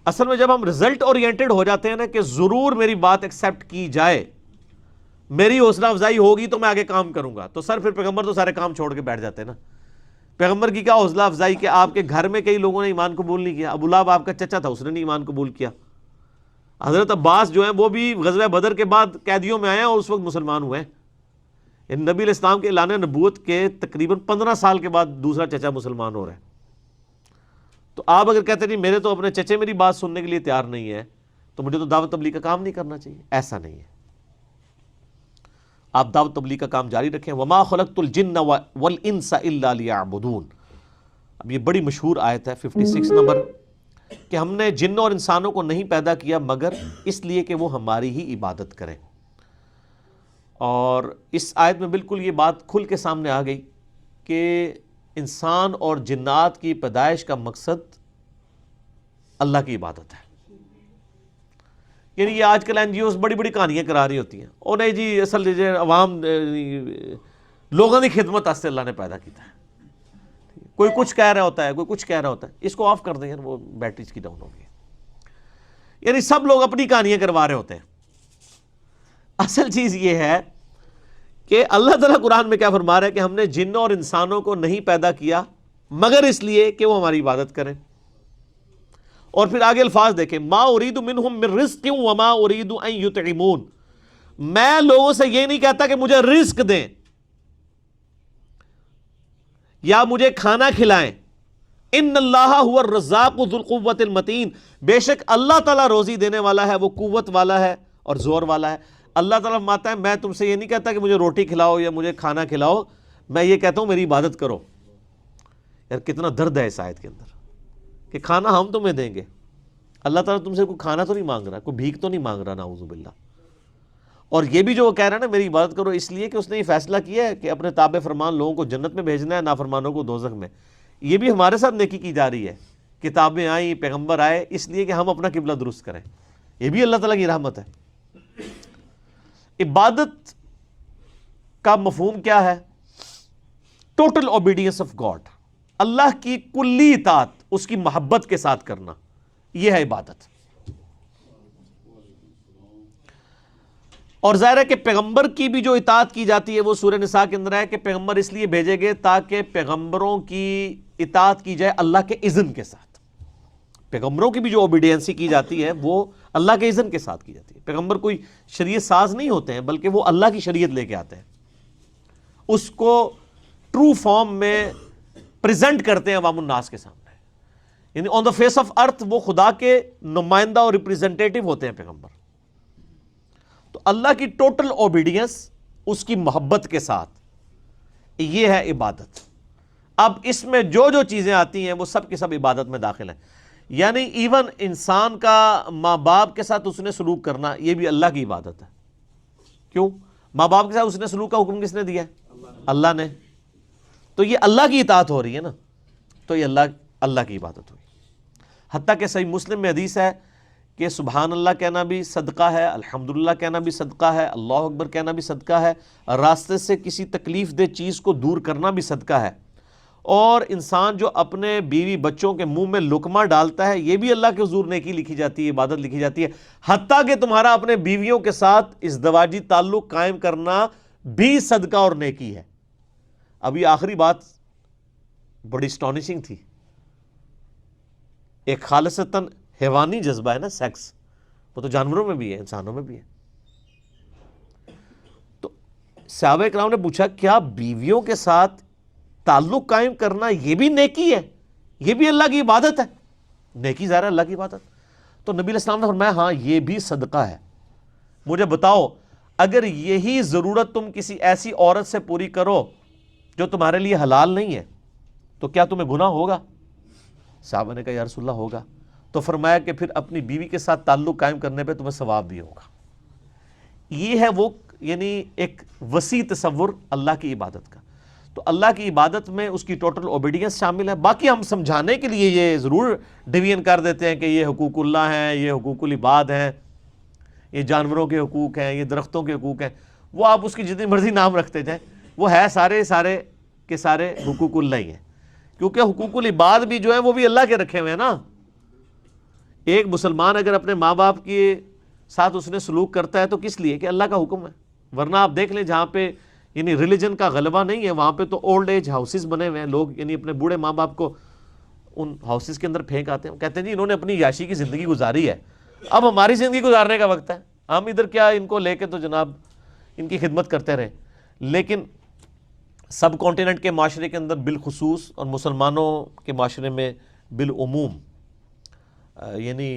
اصل میں جب ہم رزلٹ اورینٹڈ ہو جاتے ہیں نا کہ ضرور میری بات ایکسیپٹ کی جائے، میری حوصلہ افزائی ہوگی تو میں آگے کام کروں گا، تو سر پھر پیغمبر تو سارے کام چھوڑ کے بیٹھ جاتے ہیں نا۔ پیغمبر کی کیا حوصلہ افزائی کہ آپ کے گھر میں کئی لوگوں نے ایمان قبول نہیں کیا۔ ابو لہب آپ کا چچا تھا، اس نے نہیں ایمان قبول کیا۔ حضرت عباس جو ہیں وہ بھی غزوہ بدر کے بعد قیدیوں میں آئے ہیں اور اس وقت مسلمان ہوئے ہیں۔ یعنی نبی علیہ السلام کے اعلان نبوت کے تقریباً 15 سال کے بعد دوسرا چچا مسلمان ہو رہا ہے۔ تو آپ اگر کہتے نہیں میرے تو اپنے چچے میری بات سننے کے لیے تیار نہیں ہے تو مجھے تو دعوت تبلیغ کا کام نہیں کرنا چاہیے، ایسا نہیں ہے۔ آپ دعوت تبلیغ کا کام جاری رکھیں۔ وما خلقت الجن والانس الا لیعبدون، اب یہ بڑی مشہور آیت ہے 56 نمبر، کہ ہم نے جنوں اور انسانوں کو نہیں پیدا کیا مگر اس لیے کہ وہ ہماری ہی عبادت کریں۔ اور اس آیت میں بالکل یہ بات کھل کے سامنے آ گئی کہ انسان اور جنات کی پیدائش کا مقصد اللہ کی عبادت ہے۔ یعنی یہ آج کل این جی اوز بڑی بڑی کہانیاں کرا رہی ہوتی ہیں، اور نہیں جی اصل عوام لوگوں کی خدمت واسطے اللہ نے پیدا کیتا ہے۔ کوئی کچھ کہہ رہا ہوتا ہے، کوئی کچھ کہہ رہا ہوتا ہے، اس کو آف کر دیں یار، وہ بیٹری اس کی ڈاؤن ہو گئی۔ یعنی سب لوگ اپنی کہانیاں کروا رہے ہوتے ہیں۔ اصل چیز یہ ہے کہ اللہ تعالیٰ قرآن میں کیا فرما رہا ہے کہ ہم نے جنوں اور انسانوں کو نہیں پیدا کیا مگر اس لیے کہ وہ ہماری عبادت کریں۔ اور پھر آگے الفاظ دیکھیں، ما ارید منہم من رزق وما ارید ان یطعمون، میں لوگوں سے یہ نہیں کہتا کہ مجھے رزق دیں یا مجھے کھانا کھلائیں۔ ان اللہ هو الرزاق ذو القوۃ المتین، بے شک اللہ تعالیٰ روزی دینے والا ہے، وہ قوت والا ہے اور زور والا ہے۔ اللہ تعالیٰ فرماتا ہے میں تم سے یہ نہیں کہتا کہ مجھے روٹی کھلاؤ یا مجھے کھانا کھلاؤ، میں یہ کہتا ہوں میری عبادت کرو۔ یار کتنا درد ہے اس آیت کے اندر کہ کھانا ہم تمہیں دیں گے، اللہ تعالیٰ تم سے کوئی کھانا تو نہیں مانگ رہا، کوئی بھیک تو نہیں مانگ رہا، نعوذ باللہ۔ اور یہ بھی جو وہ کہہ رہا ہے نا میری عبادت کرو، اس لیے کہ اس نے یہ فیصلہ کیا ہے کہ اپنے تابع فرمان لوگوں کو جنت میں بھیجنا ہے، نافرمانوں کو دوزخ میں۔ یہ بھی ہمارے ساتھ نیکی کی جا رہی ہے، کتابیں آئیں، پیغمبر آئے، اس لیے کہ ہم اپنا قبلہ درست کریں۔ یہ بھی اللہ تعالیٰ کی رحمت ہے۔ عبادت کا مفہوم کیا ہے؟ ٹوٹل اوبیڈینس آف گاڈ، اللہ کی کلی اطاعت، اس کی محبت کے ساتھ کرنا، یہ ہے عبادت۔ اور ظاہر ہے کہ پیغمبر کی بھی جو اطاعت کی جاتی ہے وہ سورہ نساء کے اندر ہے کہ پیغمبر اس لیے بھیجے گئے تاکہ پیغمبروں کی اطاعت کی جائے اللہ کے اذن کے ساتھ۔ پیغمبروں کی بھی جو اوبیڈینسی کی جاتی ہے وہ اللہ کے اذن کے ساتھ کی جاتی ہے۔ پیغمبر کوئی شریعت ساز نہیں ہوتے ہیں بلکہ وہ اللہ کی شریعت لے کے آتے ہیں، اس کو ٹرو فارم میں پریزنٹ کرتے ہیں عوام الناس کے سامنے، یعنی آن دا فیس آف ارتھ وہ خدا کے نمائندہ اور ریپریزنٹیٹو ہوتے ہیں پیغمبر. تو اللہ کی ٹوٹل اوبیڈینس، اس کی محبت کے ساتھ، یہ ہے عبادت. اب اس میں جو جو چیزیں آتی ہیں وہ سب کے سب عبادت میں داخل ہیں. یعنی ایون انسان کا ماں باپ کے ساتھ اس نے سلوک کرنا، یہ بھی اللہ کی عبادت ہے. کیوں؟ ماں باپ کے ساتھ اس نے سلوک کا حکم کس نے دیا ہے؟ اللہ نے. تو یہ اللہ کی اطاعت ہو رہی ہے نا، تو یہ اللہ کی عبادت ہوئی. حتیٰ کہ صحیح مسلم میں حدیث ہے کہ سبحان اللہ کہنا بھی صدقہ ہے، الحمدللہ کہنا بھی صدقہ ہے، اللہ اکبر کہنا بھی صدقہ ہے، راستے سے کسی تکلیف دہ چیز کو دور کرنا بھی صدقہ ہے، اور انسان جو اپنے بیوی بچوں کے منہ میں لقمہ ڈالتا ہے یہ بھی اللہ کے حضور نیکی لکھی جاتی ہے، عبادت لکھی جاتی ہے. حتیٰ کہ تمہارا اپنے بیویوں کے ساتھ ازدواجی تعلق قائم کرنا بھی صدقہ اور نیکی ہے. ابھی آخری بات بڑی اسٹانشنگ تھی. ایک خالصتاً حیوانی جذبہ ہے نا سیکس، وہ تو جانوروں میں بھی ہے، انسانوں میں بھی ہے. تو صحابہ کرام نے پوچھا کیا بیویوں کے ساتھ تعلق قائم کرنا یہ بھی نیکی ہے، یہ بھی اللہ کی عبادت ہے؟ نیکی ظاہر ہے اللہ کی عبادت. تو نبی علیہ السلام نے فرمایا ہاں یہ بھی صدقہ ہے. مجھے بتاؤ اگر یہی ضرورت تم کسی ایسی عورت سے پوری کرو جو تمہارے لیے حلال نہیں ہے تو کیا تمہیں گناہ ہوگا؟ صحابہ نے کہا یا رسول اللہ ہوگا. تو فرمایا کہ پھر اپنی بیوی کے ساتھ تعلق قائم کرنے پہ تمہیں ثواب بھی ہوگا. یہ ہے وہ یعنی ایک وسیع تصور اللہ کی عبادت کا. تو اللہ کی عبادت میں اس کی ٹوٹل اوبیڈینس شامل ہے. باقی ہم سمجھانے کے لیے یہ ضرور ڈویژن کر دیتے ہیں کہ یہ حقوق اللہ ہیں، یہ حقوق العباد ہیں، یہ جانوروں کے حقوق ہیں، یہ درختوں کے حقوق ہیں. وہ آپ اس کی جتنی مرضی نام رکھتے جائیں، وہ ہے سارے کے سارے حقوق اللہ ہی ہیں. کیونکہ حقوق العباد بھی جو ہیں وہ بھی اللہ کے رکھے ہوئے ہیں نا. ایک مسلمان اگر اپنے ماں باپ کے ساتھ اس نے سلوک کرتا ہے تو کس لیے؟ کہ اللہ کا حکم ہے. ورنہ آپ دیکھ لیں جہاں پہ یعنی ریلیجن کا غلبہ نہیں ہے وہاں پہ تو اولڈ ایج ہاؤسز بنے ہوئے ہیں. لوگ یعنی اپنے بوڑھے ماں باپ کو ان ہاؤسز کے اندر پھینک آتے ہیں، کہتے ہیں جی انہوں نے اپنی عیاشی کی زندگی گزاری ہے، اب ہماری زندگی گزارنے کا وقت ہے، ہم ادھر کیا ان کو لے کے تو جناب ان کی خدمت کرتے رہیں. لیکن سب کانٹیننٹ کے معاشرے کے اندر بالخصوص اور مسلمانوں کے معاشرے میں بالعموم یعنی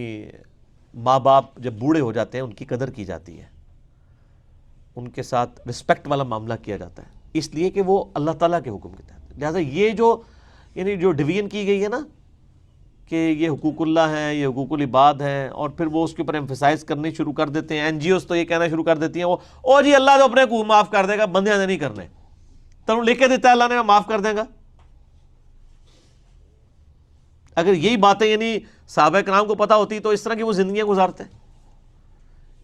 ماں باپ جب بوڑھے ہو جاتے ہیں ان کی قدر کی جاتی ہے، ان کے ساتھ رسپیکٹ والا معاملہ کیا جاتا ہے، اس لیے کہ وہ اللہ تعالیٰ کے حکم کے تحت. لہٰذا یہ جو ڈویژن کی گئی ہے نا کہ یہ حقوق اللہ ہیں، یہ حقوق العباد ہیں، اور پھر وہ اس کے اوپر ایمفیسائز کرنے شروع کر دیتے ہیں. این جی اوز تو یہ کہنا شروع کر دیتی ہیں وہ جی اللہ تو اپنے حقوق معاف کر دے گا، بندیاں نے نہیں کرنے. تم لکھ کے دیتا ہے اللہ نے معاف کر دے گا. اگر یہی باتیں یعنی صحابہ کرام کو پتہ ہوتی تو اس طرح کی وہ زندگیاں گزارتے.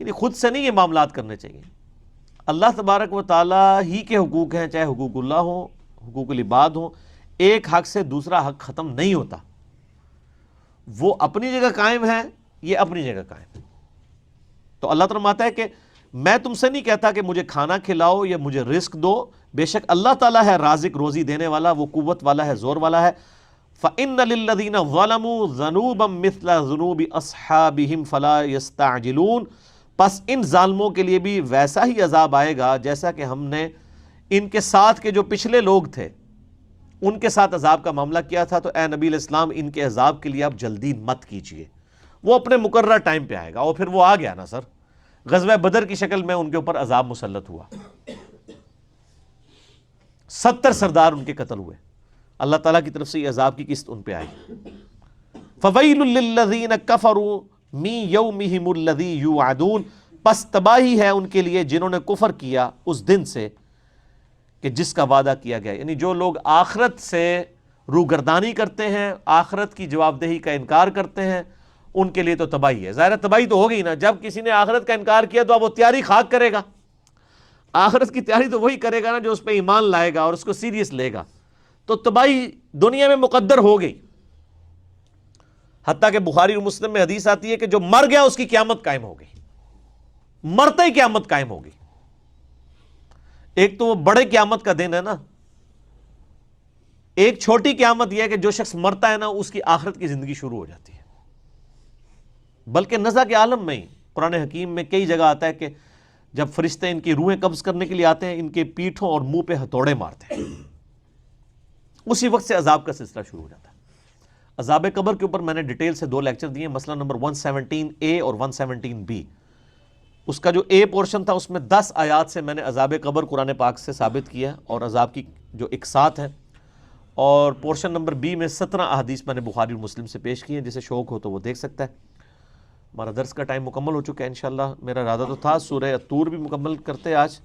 یعنی خود سے نہیں یہ معاملات کرنے چاہیے. اللہ تبارک و تعالیٰ ہی کے حقوق ہیں، چاہے حقوق اللہ ہوں، حقوق العباد ہوں. ایک حق سے دوسرا حق ختم نہیں ہوتا. وہ اپنی جگہ قائم ہے، یہ اپنی جگہ قائم ہے. تو اللہ تعالیٰ فرماتا ہے کہ میں تم سے نہیں کہتا کہ مجھے کھانا کھلاؤ یا مجھے رزق دو، بے شک اللہ تعالیٰ ہے رازق، روزی دینے والا، وہ قوت والا ہے، زور والا ہے. فَإِنَّ لِلَّذِينَ ظَلَمُوا ذَنُوبًا مِثْلَ ذُنُوبِ أَصْحَابِهِمْ فَلَا يَسْتَعْجِلُونَ. پس ان ظالموں کے لیے بھی ویسا ہی عذاب آئے گا جیسا کہ ہم نے ان کے ساتھ کے جو پچھلے لوگ تھے ان کے ساتھ عذاب کا معاملہ کیا تھا. تو اے نبی علیہ السلام ان کے عذاب کے لیے آپ جلدی مت کیجئے، وہ اپنے مقررہ ٹائم پہ آئے گا. اور پھر وہ آ گیا نا سر، غزوہ بدر کی شکل میں ان کے اوپر عذاب مسلط ہوا، 70 سردار ان کے قتل ہوئے. اللہ تعالیٰ کی طرف سے یہ عذاب کی قسط ان پہ آئی. فَوَيْلٌ لِّلَّذِينَ كَفَرُوا مِن يَوْمِهِمُ الَّذِي يُوعَدُونَ. پس تباہی ہے ان کے لیے جنہوں نے کفر کیا اس دن سے کہ جس کا وعدہ کیا گیا. یعنی جو لوگ آخرت سے روگردانی کرتے ہیں، آخرت کی جواب دہی کا انکار کرتے ہیں، ان کے لیے تو تباہی ہے. ظاہر تباہی تو ہو گئی نا، جب کسی نے آخرت کا انکار کیا تو اب وہ تیاری خاک کرے گا. آخرت کی تیاری تو وہی کرے گا نا جو اس پہ ایمان لائے گا اور اس کو سیریس لے گا. تو تباہی دنیا میں مقدر ہو گئی. حتیٰ کہ بخاری اور مسلم میں حدیث آتی ہے کہ جو مر گیا اس کی قیامت قائم ہو گئی، مرتے ہی قیامت قائم ہو گئی. ایک تو وہ بڑے قیامت کا دن ہے نا، ایک چھوٹی قیامت یہ ہے کہ جو شخص مرتا ہے نا اس کی آخرت کی زندگی شروع ہو جاتی ہے. بلکہ نزع کے عالم میں ہی قرآن حکیم میں کئی جگہ آتا ہے کہ جب فرشتے ان کی روحیں قبض کرنے کے لیے آتے ہیں ان کے پیٹھوں اور منہ پہ ہتھوڑے مارتے ہیں. اسی وقت سے عذاب کا سلسلہ شروع ہو جاتا ہے۔ عذاب قبر کے اوپر میں نے ڈیٹیل سے 2 لیکچر دیے، مسئلہ نمبر 117A اور 117B۔ اس کا جو اے پورشن تھا اس میں 10 آیات سے میں نے عذاب قبر قرآن پاک سے ثابت کیا اور عذاب کی جو اقساط ہے، اور پورشن نمبر بی میں 17 احادیث میں نے بخاری اور مسلم سے پیش کی ہیں، جسے شوق ہو تو وہ دیکھ سکتا ہے۔ ہمارا درس کا ٹائم مکمل ہو چکا ہے انشاءاللہ۔ میرا ارادہ تو تھا سورہ الطور بھی مکمل کرتے آج،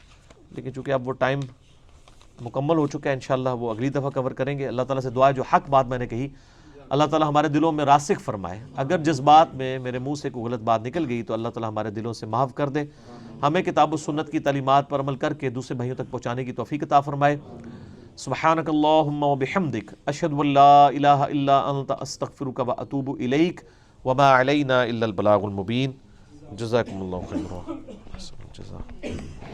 لیکن چونکہ اب وہ ٹائم مکمل ہو چکا ہے، انشاءاللہ وہ اگلی دفعہ کور کریں گے۔ اللہ تعالیٰ سے دعا ہے جو حق بات میں نے کہی اللہ تعالیٰ ہمارے دلوں میں راسخ فرمائے، اگر جس بات میں میرے منہ سے کوئی غلط بات نکل گئی تو اللہ تعالیٰ ہمارے دلوں سے معاف کر دے، ہمیں کتاب و سنت کی تعلیمات پر عمل کر کے دوسرے بھائیوں تک پہنچانے کی توفیق عطا فرمائے۔ سبحانک اللہم و بحمدک، اشہد ان لا الہ الا انت، استغفرک و اتوب الیک، وما علینا الا البلاغ المبین۔ جزاکم اللہ خیرا۔